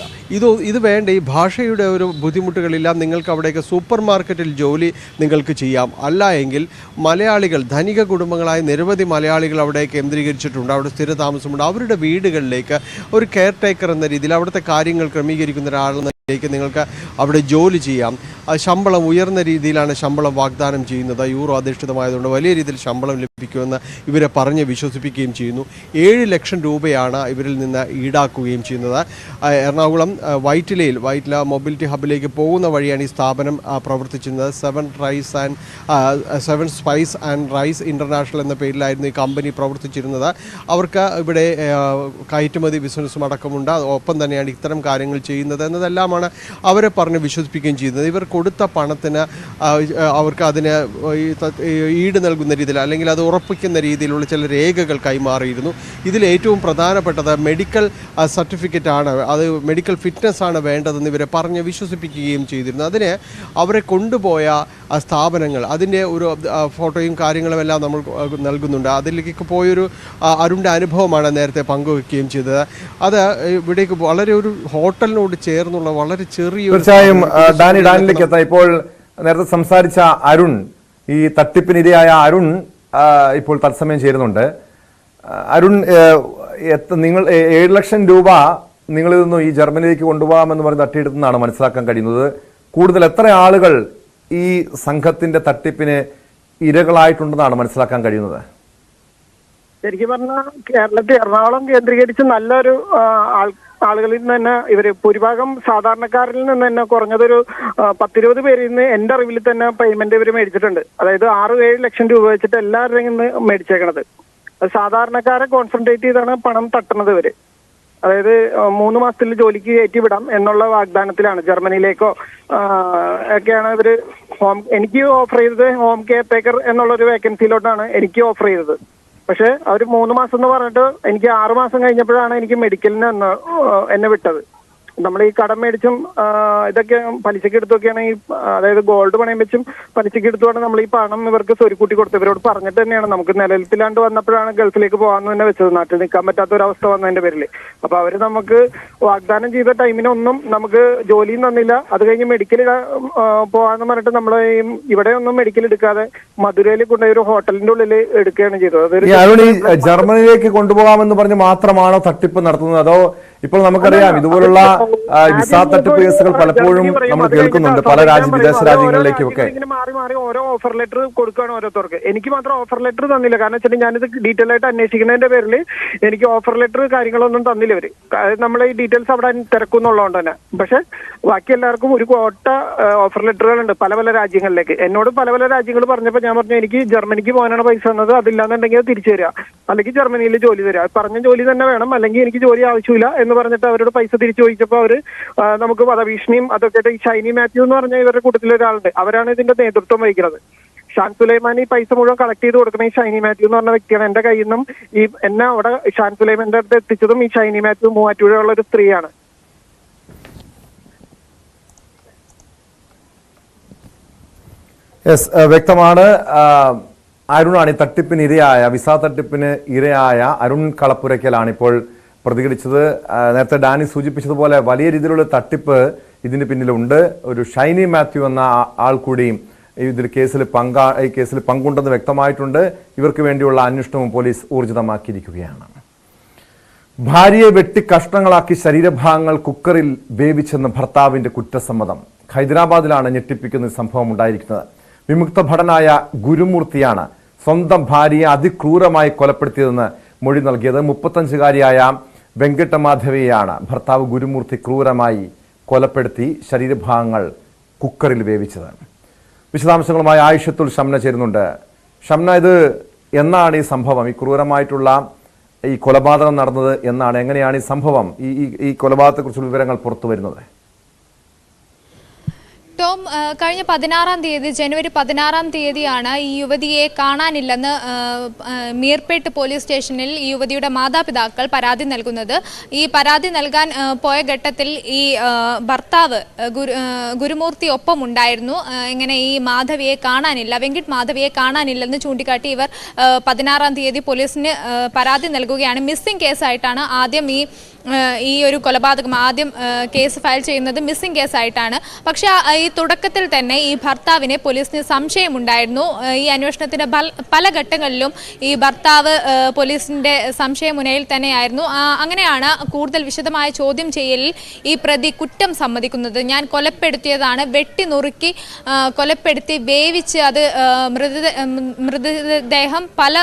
ഇത് വേണ്ട ഈ ഭാഷയുടെ ഒരു ബുദ്ധിമുട്ടുകളെല്ലാം നിങ്ങൾക്ക് അവിടേക്ക് സൂപ്പർ മാർക്കറ്റിൽ ജോലി നിങ്ങൾക്ക് ചെയ്യാം. അല്ല എങ്കിൽ മലയാളികൾ, ധനിക കുടുംബങ്ങളായ നിരവധി മലയാളികൾ അവിടെ കേന്ദ്രീകരിച്ചിട്ടുണ്ട്, അവിടെ സ്ഥിര താമസമുണ്ട്. അവരുടെ വീടുകളിലേക്ക് ഒരു കെയർ ടേക്കർ എന്ന രീതിയിൽ അവിടുത്തെ കാര്യങ്ങൾ ക്രമീകരിക്കുന്ന ഒരാളെന്ന് കമ്പനിയിലേക്ക് നിങ്ങൾക്ക് അവിടെ ജോലി ചെയ്യാം. ശമ്പളം ഉയർന്ന രീതിയിലാണ് ശമ്പളം വാഗ്ദാനം ചെയ്യുന്നത്. യൂറോ അധിഷ്ഠിതമായതുകൊണ്ട് വലിയ രീതിയിൽ ശമ്പളം ലഭിക്കുമെന്ന് ഇവരെ പറഞ്ഞ് വിശ്വസിപ്പിക്കുകയും ചെയ്യുന്നു. 7 ലക്ഷം രൂപയാണ് ഇവരിൽ നിന്ന് ഈടാക്കുകയും ചെയ്യുന്നത്. എറണാകുളം വൈറ്റില മൊബിലിറ്റി ഹബിലേക്ക് പോകുന്ന വഴിയാണ് ഈ സ്ഥാപനം പ്രവർത്തിച്ചിരുന്നത്. 7 സ്പൈസ് ആൻഡ് റൈസ് ഇൻ്റർനാഷണൽ എന്ന പേരിലായിരുന്നു ഈ കമ്പനി പ്രവർത്തിച്ചിരുന്നത്. അവർക്ക് ഇവിടെ കയറ്റുമതി ബിസിനസ്സും അടക്കമുണ്ട്. ഒപ്പം തന്നെയാണ് ഇത്തരം കാര്യങ്ങൾ ചെയ്യുന്നത് എന്നതെല്ലാമാണ് അവരെ പറഞ്ഞ് വിശ്വസിപ്പിക്കുകയും ചെയ്യുന്നത്. ഇവർ കൊടുത്ത പണത്തിന് അവർക്ക് അതിന് ഈട് നൽകുന്ന രീതിയിൽ അല്ലെങ്കിൽ അത് ഉറപ്പിക്കുന്ന രീതിയിലുള്ള ചില രേഖകൾ കൈമാറിയിരുന്നു. ഇതിൽ ഏറ്റവും പ്രധാനപ്പെട്ടത് മെഡിക്കൽ സർട്ടിഫിക്കറ്റ് ആണ്, അത് മെഡിക്കൽ ഫിറ്റ്നസ് ആണ് വേണ്ടതെന്ന് ഇവരെ പറഞ്ഞ് വിശ്വസിപ്പിക്കുകയും ചെയ്തിരുന്നു. അതിന് അവരെ കൊണ്ടുപോയ സ്ഥാപനങ്ങൾ അതിൻ്റെ ഒരു ഫോട്ടോയും കാര്യങ്ങളും എല്ലാം നമ്മൾ നൽകുന്നുണ്ട്. അതിലേക്ക് പോയൊരു അരുണിൻ്റെ അനുഭവമാണ് നേരത്തെ പങ്കുവെക്കുകയും ചെയ്തത്. അത് ഇവിടേക്ക് വളരെ ഒരു ഹോട്ടലിനോട് ചേർന്നുള്ള വളരെ ചെറിയ തീർച്ചയായും ഡാനിലേക്ക് എത്താം. ഇപ്പോൾ നേരത്തെ സംസാരിച്ച അരുൺ, ഈ തട്ടിപ്പിനിരയായ അരുൺ ഇപ്പോൾ തത്സമയം ചേരുന്നുണ്ട്. അരുൺ, നിങ്ങൾ 7 ലക്ഷം രൂപ നിങ്ങളിൽ നിന്നും ഈ ജർമ്മനിയിലേക്ക് കൊണ്ടുപോകാമെന്ന് പറഞ്ഞ് തട്ടിയെടുത്തെന്നാണ് മനസ്സിലാക്കാൻ കഴിയുന്നത്. കൂടുതൽ എത്ര ആളുകൾ ഈ സംഘത്തിന്റെ തട്ടിപ്പിന് ഇരകളായിട്ടുണ്ടെന്നാണ് മനസ്സിലാക്കാൻ കഴിയുന്നത്? ശരിക്കും പറഞ്ഞാൽ കേരളത്തിൽ എറണാകുളം കേന്ദ്രീകരിച്ച് നല്ലൊരു ആളുകളിൽ നിന്ന് തന്നെ ഇവര് ഭൂരിഭാഗം സാധാരണക്കാരിൽ നിന്ന് തന്നെ കുറഞ്ഞതൊരു 10-20 പേരിൽ നിന്ന് എന്റെ അറിവിൽ തന്നെ പേയ്മെന്റ് ഇവർ മേടിച്ചിട്ടുണ്ട്. അതായത് 6-7 ലക്ഷം രൂപ വെച്ചിട്ട് എല്ലാവരുടെയും നിന്ന് മേടിച്ചേക്കണത്. സാധാരണക്കാരെ കോൺസെൻട്രേറ്റ് ചെയ്താണ് പണം തട്ടുന്നത് ഇവര്. അതായത് 3 മാസത്തിൽ ജോലിക്ക് കയറ്റി വിടാം എന്നുള്ള വാഗ്ദാനത്തിലാണ്. ജർമ്മനിയിലേക്കോ ഒക്കെയാണ് ഇവര് എനിക്ക് ഓഫർ ചെയ്തത്. ഹോം കെയർ ടേക്കർ എന്നുള്ളൊരു വേക്കൻസിയിലോട്ടാണ് എനിക്ക് ഓഫർ ചെയ്തത്. പക്ഷെ അവർ 3 മാസം എന്ന് പറഞ്ഞിട്ട് എനിക്ക് 6 മാസം കഴിഞ്ഞപ്പോഴാണ് എനിക്ക് മെഡിക്കലിന് എന്നെ വിട്ടത്. നമ്മൾ ഈ കടം മേടിച്ചും ഇതൊക്കെ പലിശക്ക് എടുത്തൊക്കെയാണ് ഈ അതായത് ഗോൾഡ് പണയം വെച്ചും പലിശക്ക് എടുത്തുകൊണ്ട് നമ്മൾ ഈ പണം ഇവർക്ക് സ്വരുക്കൂട്ടി കൊടുത്തു. ഇവരോട് പറഞ്ഞിട്ട് തന്നെയാണ് നമുക്ക് നിലനിൽപ്പില്ലാണ്ട് വന്നപ്പോഴാണ് ഗൾഫിലേക്ക് പോകാമെന്ന് തന്നെ വെച്ചത്. നാട്ടിൽ നിൽക്കാൻ പറ്റാത്ത ഒരു അവസ്ഥ വന്നതിന്റെ പേരിൽ. അപ്പൊ അവര് നമുക്ക് വാഗ്ദാനം ചെയ്ത ടൈമിനൊന്നും നമുക്ക് ജോലിയും തന്നില്ല. അത് കഴിഞ്ഞ് മെഡിക്കൽ പോകാന്ന് പറഞ്ഞിട്ട് നമ്മൾ ഇവിടെ ഒന്നും മെഡിക്കൽ എടുക്കാതെ മധുരയിൽ കൊണ്ടുപോയി ഒരു ഹോട്ടലിന്റെ ഉള്ളിൽ എടുക്കുകയാണ് ചെയ്തത്. ജർമ്മനിയിലേക്ക് കൊണ്ടുപോകാമെന്ന് പറഞ്ഞ് മാത്രമാണോ തട്ടിപ്പ് നടത്തുന്നത്? അതോ ഇപ്പോൾ നമുക്കറിയാം ഇതുപോലുള്ള വിസ തട്ടിപ്പ് കേസുകൾ പലപ്പോഴും നമ്മൾ കേൾക്കുന്നുണ്ട് പല വിദേശ രാജ്യങ്ങളിലേക്കും ഒക്കെ. ഇങ്ങനെ മാറി മാറി ഓരോ ഓഫർ ലെറ്റർ കൊടുക്കുകയാണ് ഓരോരുത്തർക്ക്. എനിക്ക് മാത്രം ഓഫർ ലെറ്റർ തന്നില്ല. കാരണം വെച്ചാൽ ഞാനിത് ഡീറ്റെയിൽ ആയിട്ട് അന്വേഷിക്കുന്നതിന്റെ പേരിൽ എനിക്ക് ഓഫർ ലെറ്റർ കാര്യങ്ങളൊന്നും തന്നില്ല ഇവര്. നമ്മൾ ഈ ഡീറ്റെയിൽസ് അവിടെ തിരക്കുന്നുള്ളതുകൊണ്ട് തന്നെ. പക്ഷെ ബാക്കി എല്ലാവർക്കും ഒരു കോട്ട ഓഫർ ലെറ്ററുകളുണ്ട് പല പല രാജ്യങ്ങളിലേക്ക്. എന്നോട് പല പല രാജ്യങ്ങൾ പറഞ്ഞപ്പോൾ ഞാൻ പറഞ്ഞു എനിക്ക് ജർമ്മനിക്ക് പോകാനാണ് പൈസ തന്നത്, അതില്ലാന്നുണ്ടെങ്കിൽ തിരിച്ചു തരിക, അല്ലെങ്കിൽ ജർമ്മനിയിൽ ജോലി തരിക. പറഞ്ഞ ജോലി തന്നെ വേണം, അല്ലെങ്കിൽ എനിക്ക് ജോലി ആവശ്യമില്ല എന്ന് പറഞ്ഞിട്ട് അവരോട് പൈസ തിരിച്ചു ചോദിച്ചപ്പോൾ അവര് നമുക്ക് വധഭീഷണിയും അതൊക്കെ. ഈ ഷൈനി മാത്യു എന്ന് പറഞ്ഞ ഇവരുടെ കൂട്ടത്തിൽ ഒരാളുണ്ട്, അവരാണ് ഇതിന്റെ നേതൃത്വം വഹിക്കുന്നത്. ഷാൻ സുലൈമാൻ ഈ പൈസ മുഴുവൻ കളക്ട് ചെയ്ത് കൊടുക്കുന്ന ഈ ഷൈനി മാത്യു എന്ന് പറഞ്ഞ വ്യക്തിയാണ്. എന്റെ കയ്യിൽ നിന്നും ഈ എന്നെ അവിടെ ഷാൻ സുലൈമാന്റെ അടുത്ത് എത്തിച്ചതും ഈ ഷൈനി മാത്യു മൂവാറ്റുപുഴയുള്ള ഒരു സ്ത്രീയാണ്. വ്യക്തമാണ്. അരുണാണ് ഈ തട്ടിപ്പിന് ഇരയായ, വിസ തട്ടിപ്പിന് ഇരയായ അരുൺ കളപ്പുരയ്ക്കലാണ് ഇപ്പോൾ പ്രതികരിച്ചത്. നേരത്തെ ഡാനി സൂചിപ്പിച്ചതുപോലെ വലിയ രീതിയിലുള്ള തട്ടിപ്പ് ഇതിന് പിന്നിലുണ്ട്. ഒരു ഷൈനി മാത്യു എന്ന ആൾ കൂടിയും ഇതിൽ ഈ കേസിൽ പങ്കുണ്ടെന്ന് വ്യക്തമായിട്ടുണ്ട്. ഇവർക്ക് വേണ്ടിയുള്ള അന്വേഷണവും പോലീസ് ഊർജിതമാക്കിയിരിക്കുകയാണ്. ഭാര്യയെ വെട്ടി കഷ്ണങ്ങളാക്കി ശരീരഭാഗങ്ങൾ കുക്കറിൽ വേവിച്ചെന്ന് ഭർത്താവിന്റെ കുറ്റസമ്മതം. ഹൈദരാബാദിലാണ് ഞെട്ടിപ്പിക്കുന്ന സംഭവം ഉണ്ടായിരിക്കുന്നത്. വിമുക്ത ഭടനായ ഗുരുമൂർത്തിയാണ് സ്വന്തം ഭാര്യയെ അതിക്രൂരമായി കൊലപ്പെടുത്തിയതെന്ന് മൊഴി നൽകിയത്. 35-കാരിയായ വെങ്കട്ടമാധവിയെയാണ് ഭർത്താവ് ഗുരുമൂർത്തി ക്രൂരമായി കൊലപ്പെടുത്തി ശരീരഭാഗങ്ങൾ കുക്കറിൽ വേവിച്ചത്. വിശദാംശങ്ങളുമായി ആയിഷത്തുൽ ഷംന ചേരുന്നുണ്ട്. ഷംന, ഇത് എന്നാണ് ഈ സംഭവം, ഈ ക്രൂരമായിട്ടുള്ള ഈ കൊലപാതകം നടന്നത് എന്നാണ്? എങ്ങനെയാണ് ഈ സംഭവം, ഈ കൊലപാതകത്തെക്കുറിച്ചുള്ള വിവരങ്ങൾ പുറത്തു വരുന്നത്? ടോം, കഴിഞ്ഞ 16-ാം തീയതി ജനുവരി 16-ാം തീയതിയാണ് ഈ യുവതിയെ കാണാനില്ലെന്ന് മീർപേട്ട് പോലീസ് സ്റ്റേഷനിൽ ഈ യുവതിയുടെ മാതാപിതാക്കൾ പരാതി നൽകുന്നത്. ഈ പരാതി നൽകാൻ പോയ ഘട്ടത്തിൽ ഈ ഭർത്താവ് ഗുരുമൂർത്തി ഒപ്പം ഉണ്ടായിരുന്നു. ഇങ്ങനെ ഈ മാധവിയെ കാണാനില്ല, വെങ്കിട്ട് മാധവിയെ കാണാനില്ലെന്ന് ചൂണ്ടിക്കാട്ടി ഇവർ 16-ാം തീയതി പോലീസിന് പരാതി നൽകുകയാണ്. മിസ്സിംഗ് കേസായിട്ടാണ് ആദ്യം ഈ ഈ ഒരു കൊലപാതകം ആദ്യം കേസ് ഫയൽ ചെയ്യുന്നത് മിസ്സിംഗ് കേസായിട്ടാണ്. പക്ഷേ ഈ തുടക്കത്തിൽ തന്നെ ഈ ഭർത്താവിനെ പോലീസിന് സംശയമുണ്ടായിരുന്നു. ഈ അന്വേഷണത്തിന്റെ പല ഘട്ടങ്ങളിലും ഈ ഭർത്താവ് പോലീസിന്റെ സംശയമുനയിൽ തന്നെയായിരുന്നു. അങ്ങനെയാണ് കൂടുതൽ വിശദമായ ചോദ്യം ചെയ്യലിൽ ഈ പ്രതി കുറ്റം സമ്മതിക്കുന്നത്. ഞാൻ കൊലപ്പെടുത്തിയതാണ്, വെട്ടി നുറുക്കി കൊലപ്പെടുത്തി വേവിച്ച് അത് മൃതദേഹം പല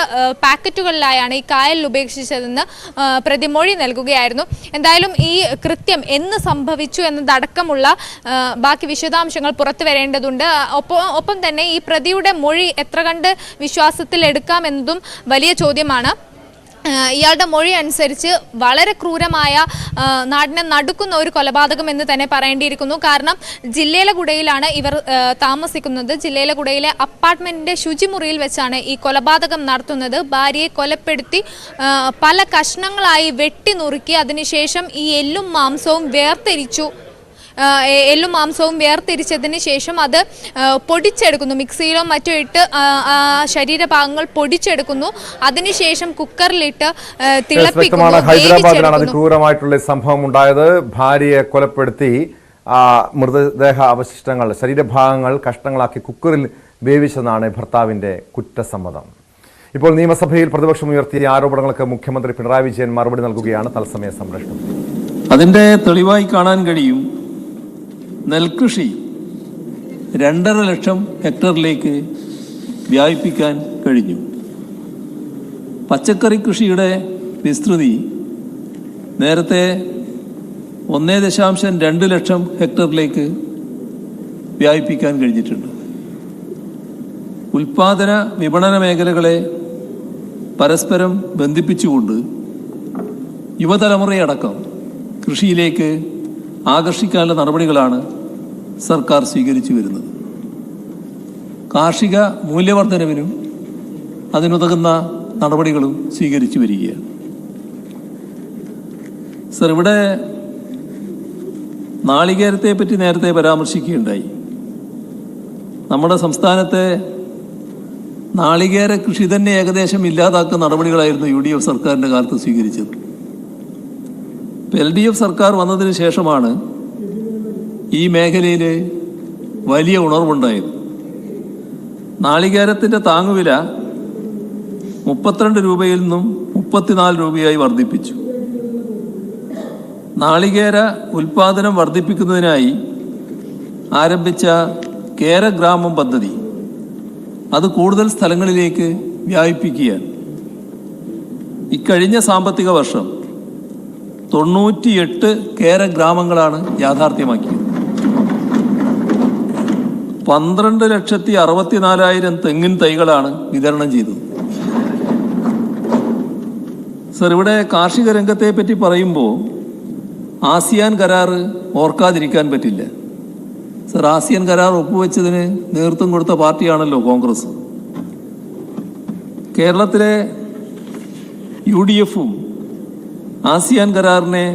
പാക്കറ്റുകളിലായാണ് ഈ കായലിൽ ഉപേക്ഷിച്ചതെന്ന് പ്രതി മൊഴി നൽകുകയായിരുന്നു. എന്തായാലും ഈ കൃത്യം എന്ന് സംഭവിച്ചു എന്നതടക്കമുള്ള ബാക്കി വിശദാംശങ്ങൾ പുറത്തു വരേണ്ടതുണ്ട്. ഒപ്പം തന്നെ ഈ പ്രതിയുടെ മൊഴി എത്ര കണ്ട് വിശ്വാസത്തിൽ എടുക്കാമെന്നതും വലിയ ചോദ്യമാണ്. ഇയാളുടെ മൊഴി അനുസരിച്ച് വളരെ ക്രൂരമായ, നാടിനെ നടുക്കുന്ന ഒരു കൊലപാതകം എന്ന് തന്നെ പറയേണ്ടിയിരിക്കുന്നു. കാരണം ജില്ലേലഗുഡയിലാണ് ഇവർ താമസിക്കുന്നത്. ജില്ലേലഗുഡയിലെ അപ്പാർട്ട്മെന്റിന്റെ ശുചിമുറിയിൽ വെച്ചാണ് ഈ കൊലപാതകം നടത്തുന്നത്. ഭാര്യയെ കൊലപ്പെടുത്തി പല കഷ്ണങ്ങളായി വെട്ടി നുറുക്കി അതിനുശേഷം ഈ എല്ലും മാംസവും വേർതിരിച്ചതിന് ശേഷം അത് പൊടിച്ചെടുക്കുന്നു. മിക്സിയിലോ മറ്റോ ഇട്ട് ശരീരഭാഗങ്ങൾ പൊടിച്ചെടുക്കുന്നു. അതിനുശേഷം കുക്കറിലിട്ട് തിളപ്പിക്കുന്നു. ഹൈദരാബാദിലാണ് അതിക്രൂരമായിട്ടുള്ള സംഭവം ഉണ്ടായത്. ഭാര്യയെ കൊലപ്പെടുത്തി മൃതദേഹ അവശിഷ്ടങ്ങൾ, ശരീരഭാഗങ്ങൾ കഷ്ണങ്ങളാക്കി കുക്കറിൽ വേവിച്ചെന്നാണ് ഭർത്താവിന്റെ കുറ്റസമ്മതം. ഇപ്പോൾ നിയമസഭയിൽ പ്രതിപക്ഷം ഉയർത്തിയ ആരോപണങ്ങൾക്ക് മുഖ്യമന്ത്രി പിണറായി വിജയൻ മറുപടി നൽകുകയാണ്. തത്സമയ സംപ്രേഷണം. അതിന്റെ തെളിവായി കാണാൻ കഴിയും, നെൽകൃഷി 2.5 ലക്ഷം ഹെക്ടറിലേക്ക് വ്യാപിപ്പിക്കാൻ കഴിഞ്ഞു. പച്ചക്കറി കൃഷിയുടെ വിസ്തൃതി നേരത്തെ 1.2 ലക്ഷം ഹെക്ടറിലേക്ക് വ്യാപിപ്പിക്കാൻ കഴിഞ്ഞിട്ടുണ്ട്. ഉൽപാദന വിപണന മേഖലകളെ പരസ്പരം ബന്ധിപ്പിച്ചുകൊണ്ട് യുവതലമുറയടക്കം കൃഷിയിലേക്ക് ആകർഷിക്കാനുള്ള നടപടികളാണ് സർക്കാർ സ്വീകരിച്ചു വരുന്നത്. കാർഷിക മൂല്യവർദ്ധനവിനും അതിനുതകുന്ന നടപടികളും സ്വീകരിച്ചു വരികയാണ്. സർ, ഇവിടെ നാളികേരത്തെ പറ്റി നേരത്തെ പരാമർശിക്കുകയുണ്ടായി. നമ്മുടെ സംസ്ഥാനത്തെ നാളികേര കൃഷി തന്നെ ഏകദേശം ഇല്ലാതാക്കുന്ന നടപടികളായിരുന്നു UDF സർക്കാരിൻ്റെ കാലത്ത് സ്വീകരിച്ചത്. LDF സർക്കാർ വന്നതിന് ശേഷമാണ് ഈ മേഖലയിൽ വലിയ ഉണർവുണ്ടായത്. നാളികേരത്തിൻ്റെ താങ്ങുവില 32 രൂപയിൽ നിന്നും 34 രൂപയായി വർദ്ധിപ്പിച്ചു. നാളികേര ഉൽപാദനം വർദ്ധിപ്പിക്കുന്നതിനായി ആരംഭിച്ച കേരഗ്രാമം പദ്ധതി അത് കൂടുതൽ സ്ഥലങ്ങളിലേക്ക് വ്യാപിപ്പിക്കുകയാണ്. ഇക്കഴിഞ്ഞ സാമ്പത്തിക വർഷം 98 കേരഗ്രാമങ്ങളാണ് യാഥാർത്ഥ്യമാക്കിയത്. 12,64,000 തെങ്ങിൻ തൈകളാണ് വിതരണം ചെയ്തത്. സർ, ഇവിടെ കാർഷിക രംഗത്തെ പറ്റി പറയുമ്പോൾ ആസിയാൻ കരാർ ഓർക്കാതിരിക്കാൻ പറ്റില്ല. സർ, ആസിയാൻ കരാർ ഒപ്പുവെച്ചതിന് നേതൃത്വം കൊടുത്ത പാർട്ടിയാണല്ലോ കോൺഗ്രസ്. കേരളത്തിലെ UDFും ആസിയാൻ കരാറിനെ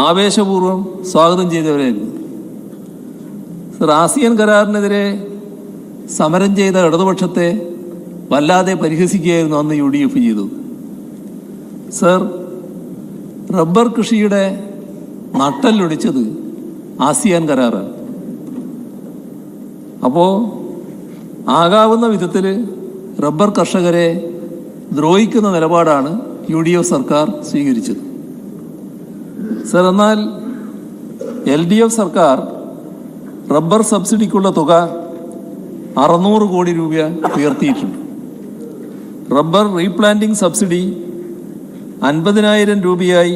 ആവേശപൂർവ്വം സ്വാഗതം ചെയ്തവരായിരുന്നു. സർ, ആസിയാൻ കരാറിനെതിരെ സമരം ചെയ്ത ഇടതുപക്ഷത്തെ വല്ലാതെ പരിഹസിക്കുകയായിരുന്നു അന്ന് UDF ചെയ്തത്. സർ, റബ്ബർ കൃഷിയുടെ നട്ടെല്ലൊടിച്ചത് ആസിയാൻ കരാറാണ്. അപ്പോൾ ആകാവുന്ന വിധത്തിൽ റബ്ബർ കർഷകരെ ദ്രോഹിക്കുന്ന നിലപാടാണ് UDF സർക്കാർ സ്വീകരിച്ചത്. സർ, എന്നാൽ LDF സർക്കാർ റബ്ബർ സബ്സിഡിക്കുള്ള തുക 600 കോടി രൂപ ഉയർത്തിയിട്ടുണ്ട്. റബ്ബർ റീപ്ലാന്റിംഗ് സബ്സിഡി 50,000 രൂപയായി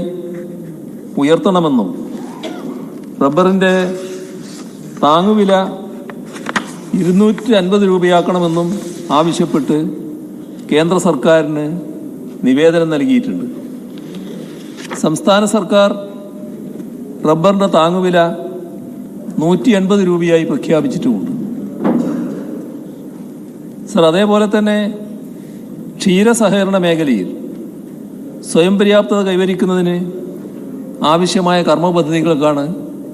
ഉയർത്തണമെന്നും റബ്ബറിൻ്റെ താങ്ങുവില 250 രൂപയാക്കണമെന്നും ആവശ്യപ്പെട്ട് കേന്ദ്ര സർക്കാരിന് നിവേദനം നൽകിയിട്ടുണ്ട്. സംസ്ഥാന സർക്കാർ റബ്ബറിൻ്റെ താങ്ങുവില 180 രൂപയായി പ്രഖ്യാപിച്ചിട്ടുമുണ്ട്. സർ, അതേപോലെ തന്നെ ക്ഷീരസഹകരണ മേഖലയിൽ സ്വയം പര്യാപ്തത കൈവരിക്കുന്നതിന് ആവശ്യമായ കർമ്മ പദ്ധതികൾക്കാണ്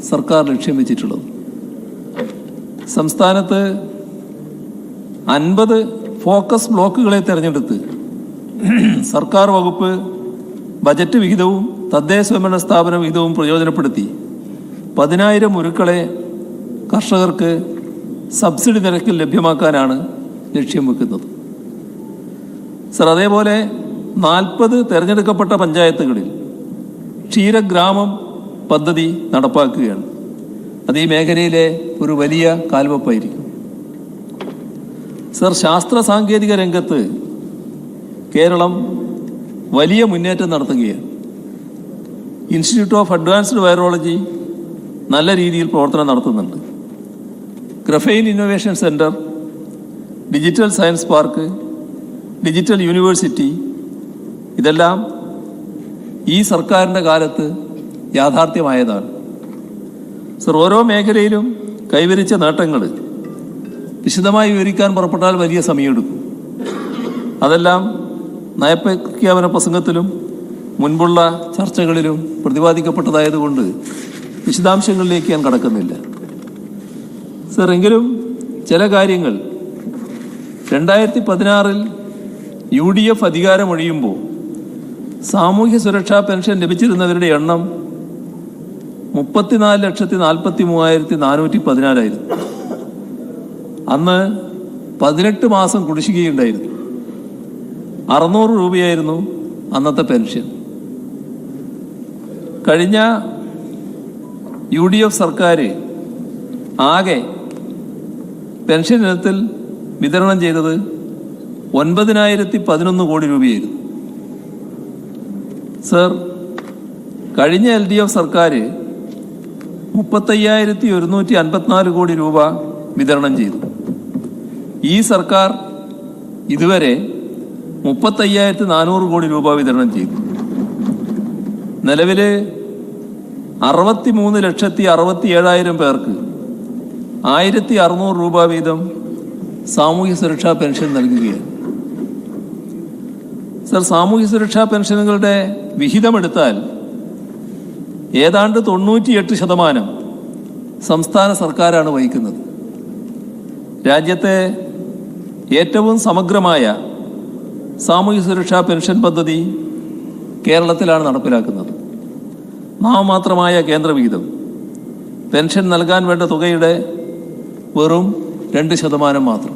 സർക്കാർ ലക്ഷ്യം വെച്ചിട്ടുള്ളത്. സംസ്ഥാനത്ത് 50 ഫോക്കസ് ബ്ലോക്കുകളെ തിരഞ്ഞെടുത്ത് സർക്കാർ വകുപ്പ് ബജറ്റ് വിഹിതവും തദ്ദേശ സ്വയംഭരണ സ്ഥാപന വിഹിതവും പ്രയോജനപ്പെടുത്തി 10,000 ഉരുക്കളെ കർഷകർക്ക് സബ്സിഡി നിരക്കിൽ ലഭ്യമാക്കാനാണ് ലക്ഷ്യം വെക്കുന്നത്. സർ, അതേപോലെ 40 തിരഞ്ഞെടുക്കപ്പെട്ട പഞ്ചായത്തുകളിൽ ക്ഷീരഗ്രാമം പദ്ധതി നടപ്പാക്കുകയാണ്. അത് ഈ മേഖലയിലെ ഒരു വലിയ കാൽവെപ്പായിരിക്കും. സർ, ശാസ്ത്ര സാങ്കേതിക രംഗത്ത് കേരളം വലിയ മുന്നേറ്റം നടത്തുകയാണ്. ഇൻസ്റ്റിറ്റ്യൂട്ട് ഓഫ് അഡ്വാൻസ്ഡ് വൈറോളജി നല്ല രീതിയിൽ പ്രവർത്തനം നടത്തുന്നുണ്ട്. Graphene innovation centre, digital science park, digital university, ഇതെല്ലാം ഈ സർക്കാരിൻ്റെ കാലത്ത് യാഥാർത്ഥ്യമായതാണ്. സർ, ഓരോ മേഖലയിലും കൈവരിച്ച നേട്ടങ്ങൾ വിശദമായി വിവരിക്കാൻ പുറപ്പെട്ടാൽ വലിയ സമയമെടുക്കും. അതെല്ലാം നയപ്രഖ്യാപന പ്രസംഗത്തിലും മുൻപുള്ള ചർച്ചകളിലും പ്രതിപാദിക്കപ്പെട്ടതായതുകൊണ്ട് വിശദാംശങ്ങളിലേക്ക് ഞാൻ കടക്കുന്നില്ല. സർ, എങ്കിലും ചില കാര്യങ്ങൾ 2016 UDF അധികാരമൊഴിയുമ്പോൾ സാമൂഹ്യ സുരക്ഷാ പെൻഷൻ ലഭിച്ചിരുന്നവരുടെ എണ്ണം 34,43,414 അന്ന് 18 മാസം കുടിശ്ശികയുണ്ടായിരുന്നു. 600 രൂപയായിരുന്നു അന്നത്തെ പെൻഷൻ. കഴിഞ്ഞ UDF സർക്കാർ ആകെ പെൻഷൻ ഇനത്തിൽ വിതരണം ചെയ്തത് 9,011 കോടി രൂപയായിരുന്നു. സർ, കഴിഞ്ഞ LDF സർക്കാർ 35,154 കോടി രൂപ വിതരണം ചെയ്തു. ഈ സർക്കാർ ഇതുവരെ 35,400 കോടി രൂപ വിതരണം ചെയ്തു. നിലവിൽ 63,67,000 പേർക്ക് 1,600 രൂപ വീതം സാമൂഹ്യ സുരക്ഷാ പെൻഷൻ നൽകുകയാണ്. സർ, സാമൂഹ്യ സുരക്ഷാ പെൻഷനുകളുടെ വിഹിതമെടുത്താൽ ഏതാണ്ട് 98% സംസ്ഥാന സർക്കാരാണ് വഹിക്കുന്നത്. രാജ്യത്തെ ഏറ്റവും സമഗ്രമായ സാമൂഹ്യ സുരക്ഷാ പെൻഷൻ പദ്ധതി കേരളത്തിലാണ് നടപ്പിലാക്കുന്നത്. നാമമാത്രമായ കേന്ദ്രവിഹിതം പെൻഷൻ നൽകാൻ വേണ്ട തുകയുടെ വെറും 2% മാത്രം.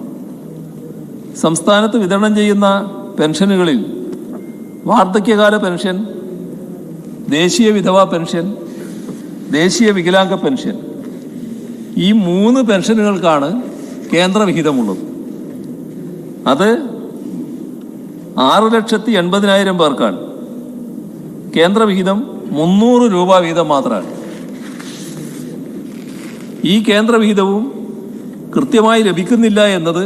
സംസ്ഥാനത്ത് വിതരണം ചെയ്യുന്ന പെൻഷനുകളിൽ വാർദ്ധക്യകാല പെൻഷൻ, ദേശീയ വിധവാ പെൻഷൻ, ദേശീയ വികലാംഗ പെൻഷൻ, ഈ 3 പെൻഷനുകൾക്കാണ് കേന്ദ്രവിഹിതമുള്ളത്. അത് 6,80,000 പേർക്കാണ്. കേന്ദ്രവിഹിതം 300 രൂപ വീതം മാത്രമാണ്. ഈ കേന്ദ്രവിഹിതവും കൃത്യമായി ലഭിക്കുന്നില്ല എന്നത്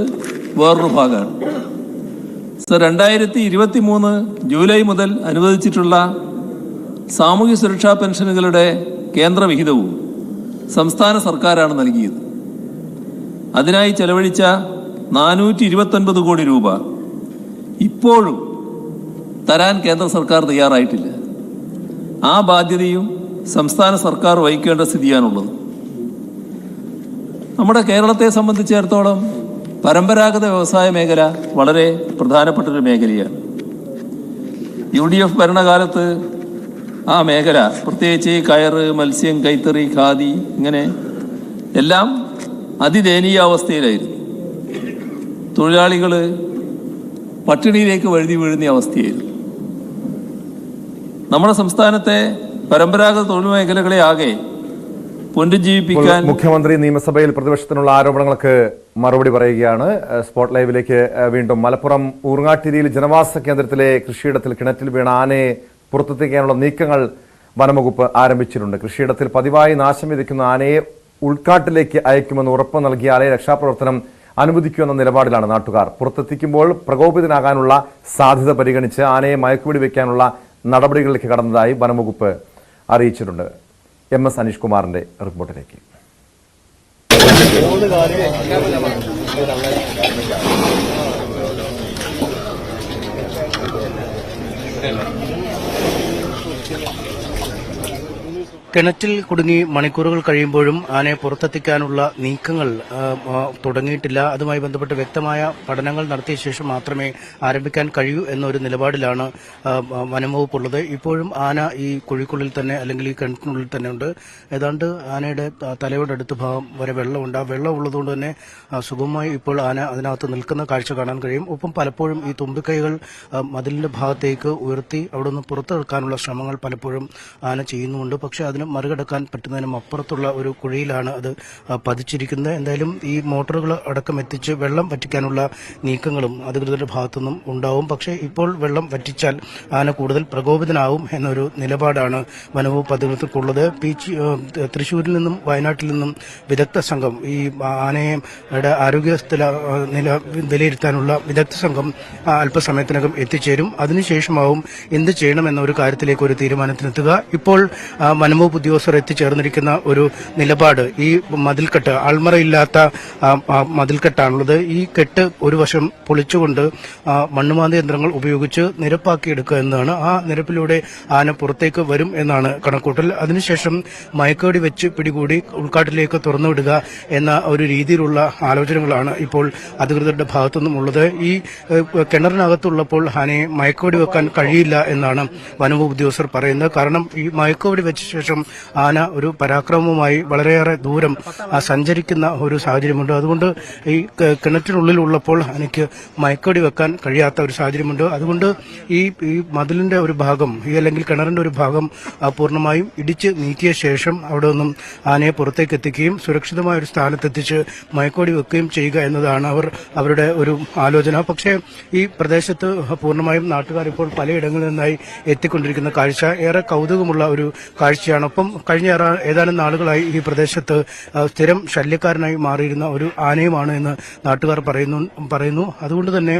വേറൊരു ഭാഗമാണ്. സർ, 2023 ജൂലൈ മുതൽ അനുവദിച്ചിട്ടുള്ള സാമൂഹ്യ സുരക്ഷാ പെൻഷനുകളുടെ കേന്ദ്രവിഹിതവും സംസ്ഥാന സർക്കാരാണ് നൽകിയത്. അതിനായി ചെലവഴിച്ച 429 കോടി രൂപ ഇപ്പോഴും തരാൻ കേന്ദ്ര സർക്കാർ തയ്യാറായിട്ടില്ല. ആ ബാധ്യതയും സംസ്ഥാന സർക്കാർ വഹിക്കേണ്ട സ്ഥിതിയാണുള്ളത്. നമ്മുടെ കേരളത്തെ സംബന്ധിച്ചിടത്തോളം പരമ്പരാഗത വ്യവസായ മേഖല വളരെ പ്രധാനപ്പെട്ടൊരു മേഖലയാണ്. UDF ഭരണകാലത്ത് ആ മേഖല, പ്രത്യേകിച്ച് കയറ്, മത്സ്യം, കൈത്തറി, ഖാദി, ഇങ്ങനെ എല്ലാം അതിദയനീയാവസ്ഥയിലായിരുന്നു. തൊഴിലാളികൾ പട്ടിണിയിലേക്ക് വഴുതി വീഴുന്ന അവസ്ഥയായിരുന്നു. നമ്മുടെ സംസ്ഥാനത്തെ പരമ്പരാഗത തൊഴിൽ മേഖലകളെ ആകെ പുനരുജ്ജീവിപ്പിക്കാൻ മുഖ്യമന്ത്രി നിയമസഭയിൽ പ്രതിപക്ഷത്തിനുള്ള ആരോപണങ്ങൾക്ക് മറുപടി പറയുകയാണ്. സ്പോട്ട് ലൈവിലേക്ക് വീണ്ടും. മലപ്പുറം ഊർങ്ങാട്ടിരിയിൽ ജനവാസ കേന്ദ്രത്തിലെ കൃഷിയിടത്തിൽ കിണറ്റിൽ വീണ ആനയെ പുറത്തെത്തിക്കാനുള്ള നീക്കങ്ങൾ വനംവകുപ്പ് ആരംഭിച്ചിട്ടുണ്ട്. കൃഷിയിടത്തിൽ പതിവായി നാശം വിതയ്ക്കുന്ന ആനയെ ഉൾക്കാട്ടിലേക്ക് അയക്കുമെന്ന് ഉറപ്പ് നൽകിയാലേ രക്ഷാപ്രവർത്തനം അനുവദിക്കുമെന്ന നിലപാടിലാണ് നാട്ടുകാർ. പുറത്തെത്തിക്കുമ്പോൾ പ്രകോപിതനാകാനുള്ള സാധ്യത പരിഗണിച്ച് ആനയെ മയക്കുപിടി വയ്ക്കാനുള്ള നടപടികളിലേക്ക് കടന്നതായി വനംവകുപ്പ് അറിയിച്ചിട്ടുണ്ട്. MS അനീഷ് കുമാറിന്റെ റിപ്പോർട്ടിലേക്ക്. കിണറ്റിൽ കുടുങ്ങി മണിക്കൂറുകൾ കഴിയുമ്പോഴും ആനയെ പുറത്തെത്തിക്കാനുള്ള നീക്കങ്ങൾ തുടങ്ങിയിട്ടില്ല. അതുമായി ബന്ധപ്പെട്ട് വ്യക്തമായ പഠനങ്ങൾ നടത്തിയ ശേഷം മാത്രമേ ആരംഭിക്കാൻ കഴിയൂ എന്നൊരു നിലപാടിലാണ് വനംവകുപ്പുള്ളത്. ഇപ്പോഴും ആന ഈ കുഴിക്കുള്ളിൽ തന്നെ അല്ലെങ്കിൽ ഈ കിണറ്റിനുള്ളിൽ തന്നെ ഉണ്ട്. ഏതാണ്ട് ആനയുടെ തലയുടെ അടുത്ത ഭാഗം വരെ വെള്ളമുണ്ട്. ആ വെള്ളം ഉള്ളതുകൊണ്ട് തന്നെ സുഗമമായി ഇപ്പോൾ ആന അതിനകത്ത് നിൽക്കുന്ന കാഴ്ച കാണാൻ കഴിയും. ഒപ്പം പലപ്പോഴും ഈ തുമ്പിക്കൈകൾ മതിലിന്റെ ഭാഗത്തേക്ക് ഉയർത്തി അവിടെ നിന്ന് പുറത്തെടുക്കാനുള്ള ശ്രമങ്ങൾ പലപ്പോഴും ആന ചെയ്യുന്നുമുണ്ട്. പക്ഷേ അതിന് മറികടക്കാൻ പറ്റുന്നതിനും അപ്പുറത്തുള്ള ഒരു കുഴിയിലാണ് അത് പതിച്ചിരിക്കുന്നത്. എന്തായാലും ഈ മോട്ടോറുകൾ അടക്കം എത്തിച്ച് വെള്ളം വറ്റിക്കാനുള്ള നീക്കങ്ങളും അധികൃതരുടെ ഭാഗത്തുനിന്നും ഉണ്ടാവും. പക്ഷേ ഇപ്പോൾ വെള്ളം വറ്റിച്ചാൽ ആന കൂടുതൽ പ്രകോപിതനാവും എന്നൊരു നിലപാടാണ് വനവകുപ്പ് അധികൃതർക്കുള്ളത്. തൃശ്ശൂരിൽ നിന്നും വയനാട്ടിൽ നിന്നും വിദഗ്ധ സംഘം ഈ ആനയുടെ ആരോഗ്യ നില വിലയിരുത്താനുള്ള വിദഗ്ധ സംഘം അല്പസമയത്തിനകം എത്തിച്ചേരും. അതിനുശേഷമാവും എന്ത് ചെയ്യണമെന്ന ഒരു കാര്യത്തിലേക്ക് ഒരു തീരുമാനത്തിനെത്തുക. ഇപ്പോൾ വനംവകുപ്പ് ഉദ്യോഗസ്ഥർ എത്തിച്ചേർന്നിരിക്കുന്ന ഒരു നിലപാട് ഈ മതിൽക്കെട്ട് ആൾമറയില്ലാത്ത മതിൽക്കെട്ടാണുള്ളത്. ഈ കെട്ട് ഒരു വശം പൊളിച്ചുകൊണ്ട് മണ്ണുമാന്തി യന്ത്രങ്ങൾ ഉപയോഗിച്ച് നിരപ്പാക്കിയെടുക്കുക എന്നതാണ്. ആ നിരപ്പിലൂടെ ആന പുറത്തേക്ക് വരും എന്നാണ് കണക്കൂട്ടൽ. അതിനുശേഷം മയക്കുവെടി വെച്ച് പിടികൂടി ഉൾക്കാട്ടിലേക്ക് തുറന്നുവിടുക എന്ന ഒരു രീതിയിലുള്ള ആലോചനകളാണ് ഇപ്പോൾ അധികൃതരുടെ ഭാഗത്തുനിന്നും ഉള്ളത്. ഈ കിണറിനകത്തുള്ളപ്പോൾ ആനയെ മയക്കുവെടി വെക്കാൻ കഴിയില്ല എന്നാണ് വനംവകുപ്പ് ഉദ്യോഗസ്ഥർ പറയുന്നത്. കാരണം ഈ മയക്കുവെടി വെച്ച ശേഷം ആന ഒരു പരാക്രമവുമായി വളരെയേറെ ദൂരം സഞ്ചരിക്കുന്ന ഒരു സാഹചര്യമുണ്ട്. അതുകൊണ്ട് ഈ കിണറ്റിനുള്ളിൽ ഉള്ളപ്പോൾ ആനയ്ക്ക് മയക്കുവെടി വെക്കാൻ കഴിയാത്ത ഒരു സാഹചര്യമുണ്ട്. അതുകൊണ്ട് ഈ മതിലിന്റെ ഒരു ഭാഗം അല്ലെങ്കിൽ കിണറിന്റെ ഒരു ഭാഗം പൂർണ്ണമായും ഇടിച്ച് നീക്കിയ ശേഷം അവിടെ നിന്നും ആനയെ പുറത്തേക്ക് എത്തിക്കുകയും സുരക്ഷിതമായ ഒരു സ്ഥാനത്തെത്തിച്ച് മയക്കുവെടി വെക്കുകയും ചെയ്യുക എന്നതാണ് അവരുടെ ഒരു ആലോചന. പക്ഷേ ഈ പ്രദേശത്ത് പൂർണ്ണമായും നാട്ടുകാർ ഇപ്പോൾ പലയിടങ്ങളിൽ നിന്നായി എത്തിക്കൊണ്ടിരിക്കുന്ന കാഴ്ച ഏറെ കൗതുകമുള്ള ഒരു കാഴ്ചയാണ്. ഒപ്പം കഴിഞ്ഞ ഏതാനും നാളുകളായി ഈ പ്രദേശത്ത് സ്ഥിരം ശല്യക്കാരനായി മാറിയിരുന്ന ഒരു ആനയുമാണ് എന്ന് നാട്ടുകാർ പറയുന്നു. അതുകൊണ്ട് തന്നെ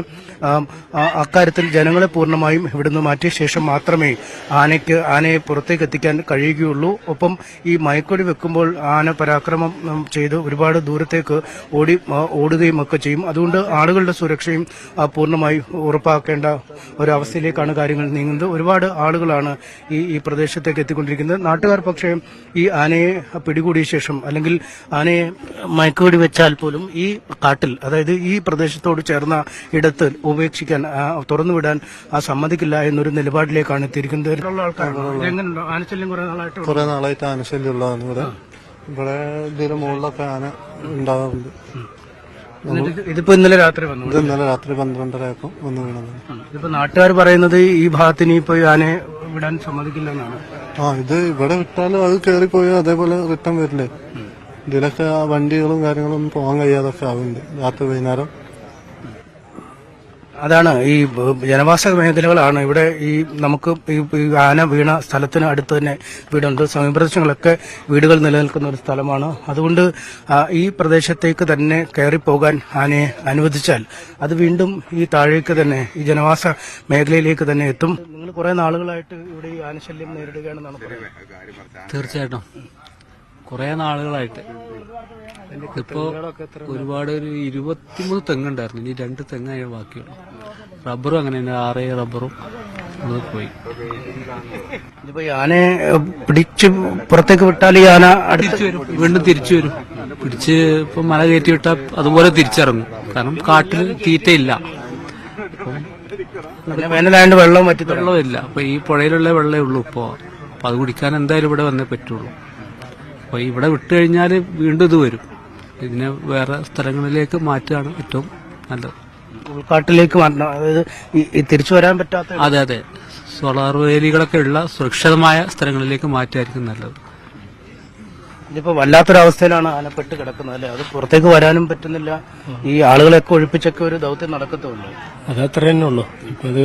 അക്കാര്യത്തിൽ ജനങ്ങളെ പൂർണ്ണമായും ഇവിടുന്ന് മാറ്റിയ ശേഷം മാത്രമേ ആനയെ പുറത്തേക്ക് എത്തിക്കാൻ കഴിയുകയുള്ളൂ. ഒപ്പം ഈ മയക്കുവെടി വെക്കുമ്പോൾ ആന പരാക്രമം ചെയ്ത് ഒരുപാട് ദൂരത്തേക്ക് ഓടുകയും ഒക്കെ ചെയ്യും. അതുകൊണ്ട് ആളുകളുടെ സുരക്ഷയും പൂർണ്ണമായി ഉറപ്പാക്കേണ്ട ഒരവസ്ഥയിലേക്കാണ് കാര്യങ്ങൾ നീങ്ങുന്നത്. ഒരുപാട് ആളുകളാണ് ഈ പ്രദേശത്തേക്ക് എത്തിക്കൊണ്ടിരിക്കുന്നത്. നാട്ടുകാർ പക്ഷേ ഈ ആനയെ പിടികൂടിയ ശേഷം അല്ലെങ്കിൽ ആനയെ മയക്കുവെടി വെച്ചാൽ പോലും ഈ കാട്ടിൽ, അതായത് ഈ പ്രദേശത്തോട് ചേർന്ന ഇടത്ത് ഉപേക്ഷിക്കാൻ തുറന്നുവിടാൻ സമ്മതിക്കില്ല എന്നൊരു നിലപാടിലേക്കാണ് എത്തിയിരിക്കുന്നത്. കുറെ നാളായിട്ട് ആനശല്യം ഉള്ളതാണ് ഇവിടെ ഇതിന്റെ മുകളിലൊക്കെ ആന ഉണ്ടാകാറുണ്ട്. ഇതിപ്പോ ഇന്നലെ രാത്രി വന്നു. ഇന്നലെ രാത്രി 12:30 വന്നു വീണത്. ഇതിപ്പോ നാട്ടുകാർ പറയുന്നത് ഈ ഭാഗത്ത് ഇനിയിപ്പോ ആനയെ വിടാൻ സമ്മതിക്കില്ല എന്നാണ്. ഇത് ഇവിടെ വിട്ടാലും അത് കയറിപ്പോയി അതേപോലെ റിട്ടേൺ വരില്ലേ. ഇതിലൊക്കെ വണ്ടികളും കാര്യങ്ങളും ഒന്നും പോകാൻ കഴിയാതൊക്കെ ആവുന്നുണ്ട് രാത്രി വൈകുന്നേരം. അതാണ് ഈ ജനവാസ മേഖലകളാണ് ഇവിടെ. ഈ നമുക്ക് ഈ ആന വീണ സ്ഥലത്തിന് അടുത്ത് തന്നെ വീടുണ്ട്. സമീപപ്രദേശങ്ങളൊക്കെ വീടുകൾ നിലനിൽക്കുന്ന ഒരു സ്ഥലമാണ്. അതുകൊണ്ട് ഈ പ്രദേശത്തേക്ക് തന്നെ കയറിപ്പോകാൻ ആനയെ അനുവദിച്ചാൽ അത് വീണ്ടും ഈ താഴേക്ക് തന്നെ ഈ ജനവാസ മേഖലയിലേക്ക് തന്നെ എത്തും. നിങ്ങൾ കുറെ നാളുകളായിട്ട് ഇവിടെ ഈ ആനശല്യം നേരിടുകയാണെന്നാണ് പറയുന്നത്. തീർച്ചയായിട്ടും കുറെ നാളുകളായിട്ട് ഇപ്പോ ഒരുപാട് ഒരു 23 തെങ്ങുണ്ടായിരുന്നു. ഇനി 2 തെങ്ങായ ബാക്കിയുള്ളൂ. റബ്ബറും അങ്ങനെ തന്നെ 6 റബ്ബറും പോയി. ഇതിപ്പോ ആനയെ പിടിച്ച് പുറത്തേക്ക് വിട്ടാൽ ഈ ആന വീണ്ടും തിരിച്ചു വരും. പിടിച്ച് ഇപ്പൊ മല കയറ്റി വിട്ടാൽ അതുപോലെ തിരിച്ചിറങ്ങും. കാരണം കാട്ടിൽ തീറ്റയില്ല. വേനലാണ്ട് വെള്ളമില്ല. അപ്പൊ ഈ പുഴയിലുള്ള വെള്ളമേ ഉള്ളൂ ഇപ്പോ. അപ്പൊ അത് കുടിക്കാൻ എന്തായാലും ഇവിടെ വന്നേ പറ്റുള്ളൂ. അപ്പൊ ഇവിടെ വിട്ടു കഴിഞ്ഞാൽ വീണ്ടും ഇത് വരും. ഇതിനെ വേറെ സ്ഥലങ്ങളിലേക്ക് മാറ്റുകയാണ് ഏറ്റവും നല്ലത്. ഉൾക്കാട്ടിലേക്ക് മാറ്റണം. അതായത് തിരിച്ചു വരാൻ പറ്റാത്ത. അതെ സോളാർ വേലികളൊക്കെ ഉള്ള സുരക്ഷിതമായ സ്ഥലങ്ങളിലേക്ക് മാറ്റുമായിരിക്കും നല്ലത്. ഇതിപ്പോ വല്ലാത്തൊരവസ്ഥയിലാണ് ആനപ്പെട്ട് കിടക്കുന്നത് അല്ലെ. അത് പുറത്തേക്ക് വരാനും പറ്റുന്നില്ല. ഈ ആളുകളെയൊക്കെ ഒഴിപ്പിച്ചൊക്കെ ഒരു ദൗത്യം നടക്കത്തുള്ളൂ. അതത്ര തന്നെ ഉള്ളൂ. ഇപ്പൊ ഇത്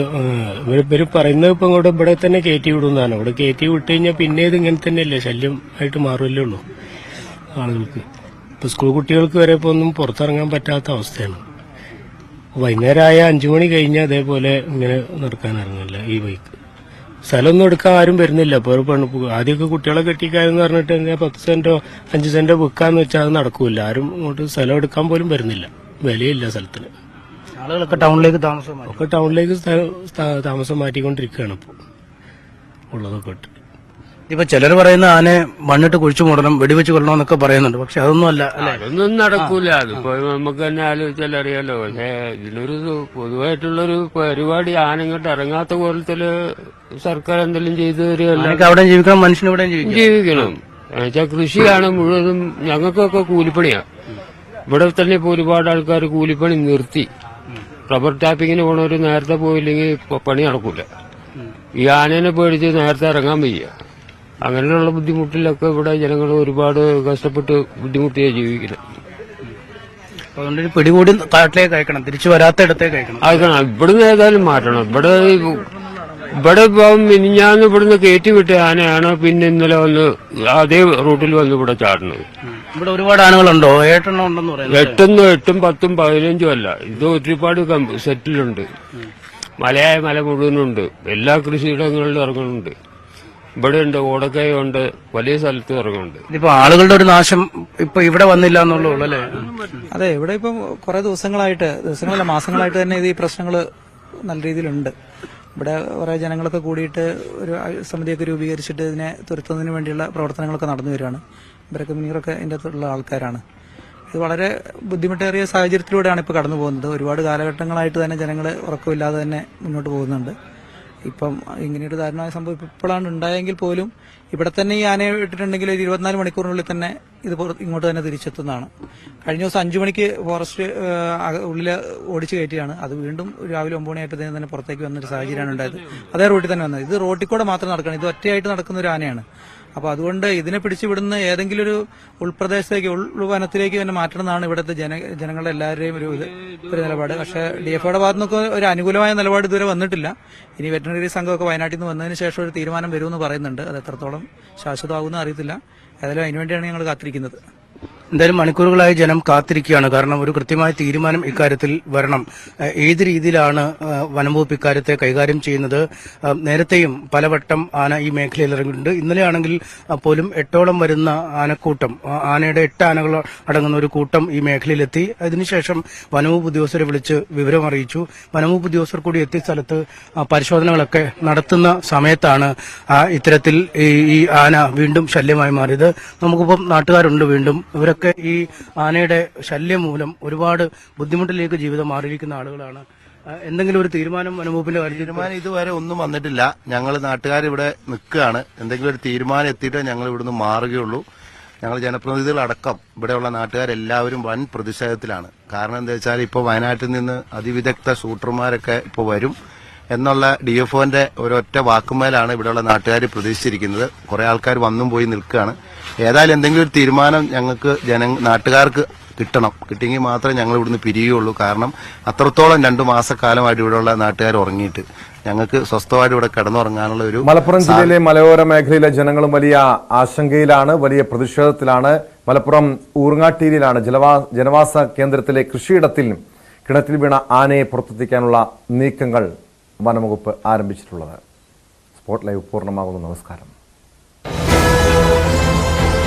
ഇവര് പറയുന്നത് ഇപ്പൊ ഇങ്ങോട്ട് ഇവിടെ തന്നെ കയറ്റി വിടുന്നതാണ്. ഇവിടെ കയറ്റി വിട്ട് കഴിഞ്ഞാൽ പിന്നെ ഇത് ഇങ്ങനെ തന്നെയല്ലേ ശല്യം ആയിട്ട് മാറുമല്ലേ ഉള്ളൂ ആളുകൾക്ക്. ഇപ്പൊ സ്കൂൾ കുട്ടികൾക്ക് വരെ ഇപ്പൊ ഒന്നും പുറത്തിറങ്ങാൻ പറ്റാത്ത അവസ്ഥയാണ്. വൈകുന്നേരമായ 5 മണി കഴിഞ്ഞാൽ അതേപോലെ ഇങ്ങനെ നടക്കാൻ ഇറങ്ങില്ല ഈ ബൈക്ക്. സ്ഥലമൊന്നും എടുക്കാൻ ആരും വരുന്നില്ല. ഇപ്പോൾ ആദ്യമൊക്കെ കുട്ടികളെ കെട്ടിക്കാരെന്ന് പറഞ്ഞിട്ട് 10 സെന്റോ 5 സെന്റോ വിൽക്കാന്ന് വെച്ചാൽ അത് നടക്കൂല. ആരും ഇങ്ങോട്ട് സ്ഥലം എടുക്കാൻ പോലും വരുന്നില്ല. വിലയില്ല സ്ഥലത്തിന്. ആളുകളൊക്കെ ടൗണിലേക്ക് താമസം മാറ്റിക്കൊണ്ടിരിക്കുകയാണ് ഇപ്പോൾ ഉള്ളതൊക്കെ ഇട്ട്. ഇപ്പൊ ചിലർ പറയുന്ന ആനെ മണ്ണിട്ട് കുഴിച്ചു മൂടണം, വെടിവെച്ച് കൊല്ലണമെന്നൊക്കെ പറയുന്നുണ്ട്. പക്ഷെ അതൊന്നും അല്ല അല്ലെ? അതൊന്നും നടക്കൂല. അതിപ്പോ നമുക്ക് തന്നെ ആലോചിച്ചാൽ അറിയാലോ. പക്ഷേ ഇതിനൊരു പൊതുവായിട്ടുള്ളൊരു പരിപാടി ആനങ്ങോട്ട് ഇറങ്ങാത്ത കോലത്തില് സർക്കാർ എന്തെങ്കിലും ചെയ്തു തരികയല്ല. അവിടെ ജീവിക്കണം, മനുഷ്യനിവിടെ ജീവിക്കണം. എന്നുവെച്ചാൽ കൃഷിയാണ് മുഴുവനും. ഞങ്ങൾക്കൊക്കെ കൂലിപ്പണിയാ. ഇവിടെ തന്നെ ഇപ്പൊ ഒരുപാട് ആൾക്കാർ കൂലിപ്പണി നിർത്തി. റബ്ബർ ടാപ്പിങ്ങിന് പോണവര് നേരത്തെ പോയില്ലെങ്കിൽ പണി നടക്കൂല. ഈ ആനേനെ പേടിച്ച് നേരത്തെ ഇറങ്ങാൻ വയ്യ. അങ്ങനെയുള്ള ബുദ്ധിമുട്ടിലൊക്കെ ഇവിടെ ജനങ്ങൾ ഒരുപാട് കഷ്ടപ്പെട്ട് ബുദ്ധിമുട്ടിയാ ജീവിക്കുന്നത്. അതുകൊണ്ട് പിടികൂടി കാട്ടിലേക്ക് അയക്കണം, തിരിച്ചു വരാത്ത ഇടത്തേക്ക് അയക്കണം. ഇവിടുന്ന് ഏതായാലും മാറ്റണം. ഇവിടെ ഇപ്പം മിനിഞ്ഞാന്ന് ഇവിടുന്ന് കയറ്റി വിട്ട ആനയാണ് പിന്നെ ഇന്നലെ വന്ന് അതേ റൂട്ടിൽ വന്ന് ഇവിടെ ചാടുന്നത്. ഇവിടെ ഒരുപാട് ആനകളുണ്ടോ? 8 എണ്ണം ഉണ്ടെന്ന് പറയുന്നത്. 8, 10, 15 അല്ല. ഇത് ഒരുപാട് സെറ്റിലുണ്ട്. മലയായ മല മുഴുവനുണ്ട്. എല്ലാ കൃഷിയിടങ്ങളിലും ഇറങ്ങുന്നുണ്ട്. ഇവിടെ ഉണ്ട്, ഓടക്കയുണ്ട്, വലിയ സ്ഥലത്ത് ഇറങ്ങുന്നുണ്ട്. ഇപ്പൊ ആളുകളുടെ ഒരു നാശം ഇപ്പൊ ഇവിടെ വന്നില്ല എന്നുള്ളൂ അല്ലേ? അതെ, ഇവിടെ ഇപ്പം കുറെ ദിവസങ്ങളല്ല മാസങ്ങളായിട്ട് തന്നെ ഈ പ്രശ്നങ്ങൾ നല്ല രീതിയിലുണ്ട്. ഇവിടെ കുറെ ജനങ്ങളൊക്കെ കൂടിയിട്ട് ഒരു സമിതിയൊക്കെ രൂപീകരിച്ചിട്ട് ഇതിനെ തുരത്തുന്നതിന് വേണ്ടിയുള്ള പ്രവർത്തനങ്ങളൊക്കെ നടന്നു വരികയാണ്. ഇവരൊക്കെ മുനീറൊക്കെ ഇതിൻ്റെ അകത്തുള്ള ആൾക്കാരാണ്. ഇത് വളരെ ബുദ്ധിമുട്ടേറിയ സാഹചര്യത്തിലൂടെയാണ് ഇപ്പോൾ കടന്നു പോകുന്നത്. ഒരുപാട് കാലഘട്ടങ്ങളായിട്ട് തന്നെ ജനങ്ങൾ ഉറക്കമില്ലാതെ തന്നെ മുന്നോട്ട് പോകുന്നുണ്ട്. ഇപ്പം ഇങ്ങനെയൊരു ദാരുണമായ സംഭവം ഇപ്പോഴാണ് ഉണ്ടായെങ്കിൽ പോലും ഇവിടെ തന്നെ ഈ ആനയെ ഇട്ടിട്ടുണ്ടെങ്കിൽ ഒരു 24 മണിക്കൂറിനുള്ളിൽ തന്നെ ഇത് ഇങ്ങോട്ട് തന്നെ തിരിച്ചെത്തുന്നതാണ്. കഴിഞ്ഞ ദിവസം 5 മണിക്ക് ഫോറസ്റ്റ് ഉള്ളിൽ ഓടിച്ചു കയറ്റിയാണ്. അത് വീണ്ടും രാവിലെ 9 മണിയായപ്പോഴത്തേനും തന്നെ പുറത്തേക്ക് വന്നൊരു സാഹചര്യമാണ് ഉണ്ടായത്. അതേ റൂട്ടിൽ തന്നെ വന്നത്. ഇത് റോട്ടിൽ കൂടെ മാത്രം നടക്കണം. ഇത് ഒറ്റയായിട്ട് നടക്കുന്ന ഒരു ആനയാണ്. അപ്പോൾ അതുകൊണ്ട് ഇതിനെ പിടിച്ചുവിടുന്ന ഏതെങ്കിലും ഒരു ഉൾപ്രദേശത്തേക്ക് ഉൾവനത്തിലേക്ക് തന്നെ മാറ്റണം എന്നാണ് ഇവിടുത്തെ ജനങ്ങളുടെ എല്ലാവരുടെയും ഒരു നിലപാട്. പക്ഷേ DFOയുടെ ഭാഗത്തു നിന്നൊക്കെ ഒരു അനുകൂലമായ നിലപാട് ഇതുവരെ വന്നിട്ടില്ല. ഇനി വെറ്ററിനറി സംഘമൊക്കെ വയനാട്ടിൽ നിന്ന് വന്നതിന് ശേഷം ഒരു തീരുമാനം വരുമെന്ന് പറയുന്നുണ്ട്. അത് എത്രത്തോളം ശാശ്വതമാകുമെന്ന് അറിയത്തില്ല. ഏതായാലും അതിനുവേണ്ടിയാണ് ഞങ്ങൾ കാത്തിരിക്കുന്നത്. എന്തായാലും മണിക്കൂറുകളായി ജനം കാത്തിരിക്കുകയാണ്. കാരണം ഒരു കൃത്യമായ തീരുമാനം ഇക്കാര്യത്തിൽ വരണം. ഏത് രീതിയിലാണ് വനംവകുപ്പ് ഇക്കാര്യത്തെ കൈകാര്യം ചെയ്യുന്നത്? നേരത്തെയും പലവട്ടം ആന ഈ മേഖലയിൽ ഇറങ്ങിയിട്ടുണ്ട്. ഇന്നലെയാണെങ്കിൽ പോലും 8ഓളം വരുന്ന ആനക്കൂട്ടം, ആനയുടെ 8 ആനകൾ അടങ്ങുന്ന ഒരു കൂട്ടം ഈ മേഖലയിലെത്തി. അതിനുശേഷം വനംവകുപ്പ് ഉദ്യോഗസ്ഥരെ വിളിച്ച് വിവരം അറിയിച്ചു. വനംവകുപ്പ് ഉദ്യോഗസ്ഥർ കൂടി എത്തിയ സ്ഥലത്ത് പരിശോധനകളൊക്കെ നടത്തുന്ന സമയത്താണ് ഇത്തരത്തിൽ ഈ ആന വീണ്ടും ശല്യമായി മാറിയത്. നമുക്കിപ്പം നാട്ടുകാരുണ്ട് വീണ്ടും. ഇവരൊക്കെ ഈ ആനയുടെ ശല്യം മൂലം ഒരുപാട് ബുദ്ധിമുട്ടിലേക്ക് ജീവിതം മാറിയിരിക്കുന്ന ആളുകളാണ്. എന്തെങ്കിലും ഒരു തീരുമാനം വനംവകുപ്പിന്റെ തീരുമാനം ഇതുവരെ ഒന്നും വന്നിട്ടില്ല. ഞങ്ങൾ നാട്ടുകാർ ഇവിടെ നിൽക്കുകയാണ്. എന്തെങ്കിലും ഒരു തീരുമാനം എത്തിയിട്ടേ ഞങ്ങൾ ഇവിടുന്ന് മാറുകയുള്ളൂ. ഞങ്ങൾ ജനപ്രതിനിധികളടക്കം ഇവിടെയുള്ള നാട്ടുകാരെല്ലാവരും വൻ പ്രതിഷേധത്തിലാണ്. കാരണം എന്താ വെച്ചാൽ ഇപ്പോൾ വയനാട്ടിൽ നിന്ന് അതിവിദഗ്ധ ഷൂട്ടർമാരൊക്കെ ഇപ്പോൾ വരും എന്നുള്ള DFOന്റെ ഒരൊറ്റ വാക്കുമേലാണ് ഇവിടെയുള്ള നാട്ടുകാർ പ്രതീക്ഷിച്ചിരിക്കുന്നത്. കുറെ ആൾക്കാർ വന്നും പോയി നിൽക്കുകയാണ്. ഏതായാലും എന്തെങ്കിലും ഒരു തീരുമാനം ഞങ്ങൾക്ക് നാട്ടുകാർക്ക് കിട്ടണം. കിട്ടിയെങ്കിൽ മാത്രമേ ഞങ്ങൾ ഇവിടുന്ന് പിരിയുകയുള്ളൂ. കാരണം അത്രത്തോളം 2 മാസക്കാലമായിട്ട് ഇവിടെയുള്ള നാട്ടുകാർ ഉറങ്ങിയിട്ട് ഞങ്ങൾക്ക് സ്വസ്ഥമായിട്ട് ഇവിടെ കിടന്നുറങ്ങാനുള്ള ഒരു മലപ്പുറം ജില്ലയിലെ മലയോര മേഖലയിലെ ജനങ്ങളും വലിയ ആശങ്കയിലാണ്, വലിയ പ്രതിഷേധത്തിലാണ്. മലപ്പുറം ഊർങ്ങാട്ടീരിയിലാണ് ജനവാസ കേന്ദ്രത്തിലെ കൃഷിയിടത്തിൽ കിണറ്റിൽ വീണ ആനയെ പുറത്തെത്തിക്കാനുള്ള നീക്കങ്ങൾ വനംവകുപ്പ് ആരംഭിച്ചിട്ടുള്ളത്. സ്പോട്ട് ലൈവ് പൂർണ്ണമാകുന്നു. നമസ്കാരം.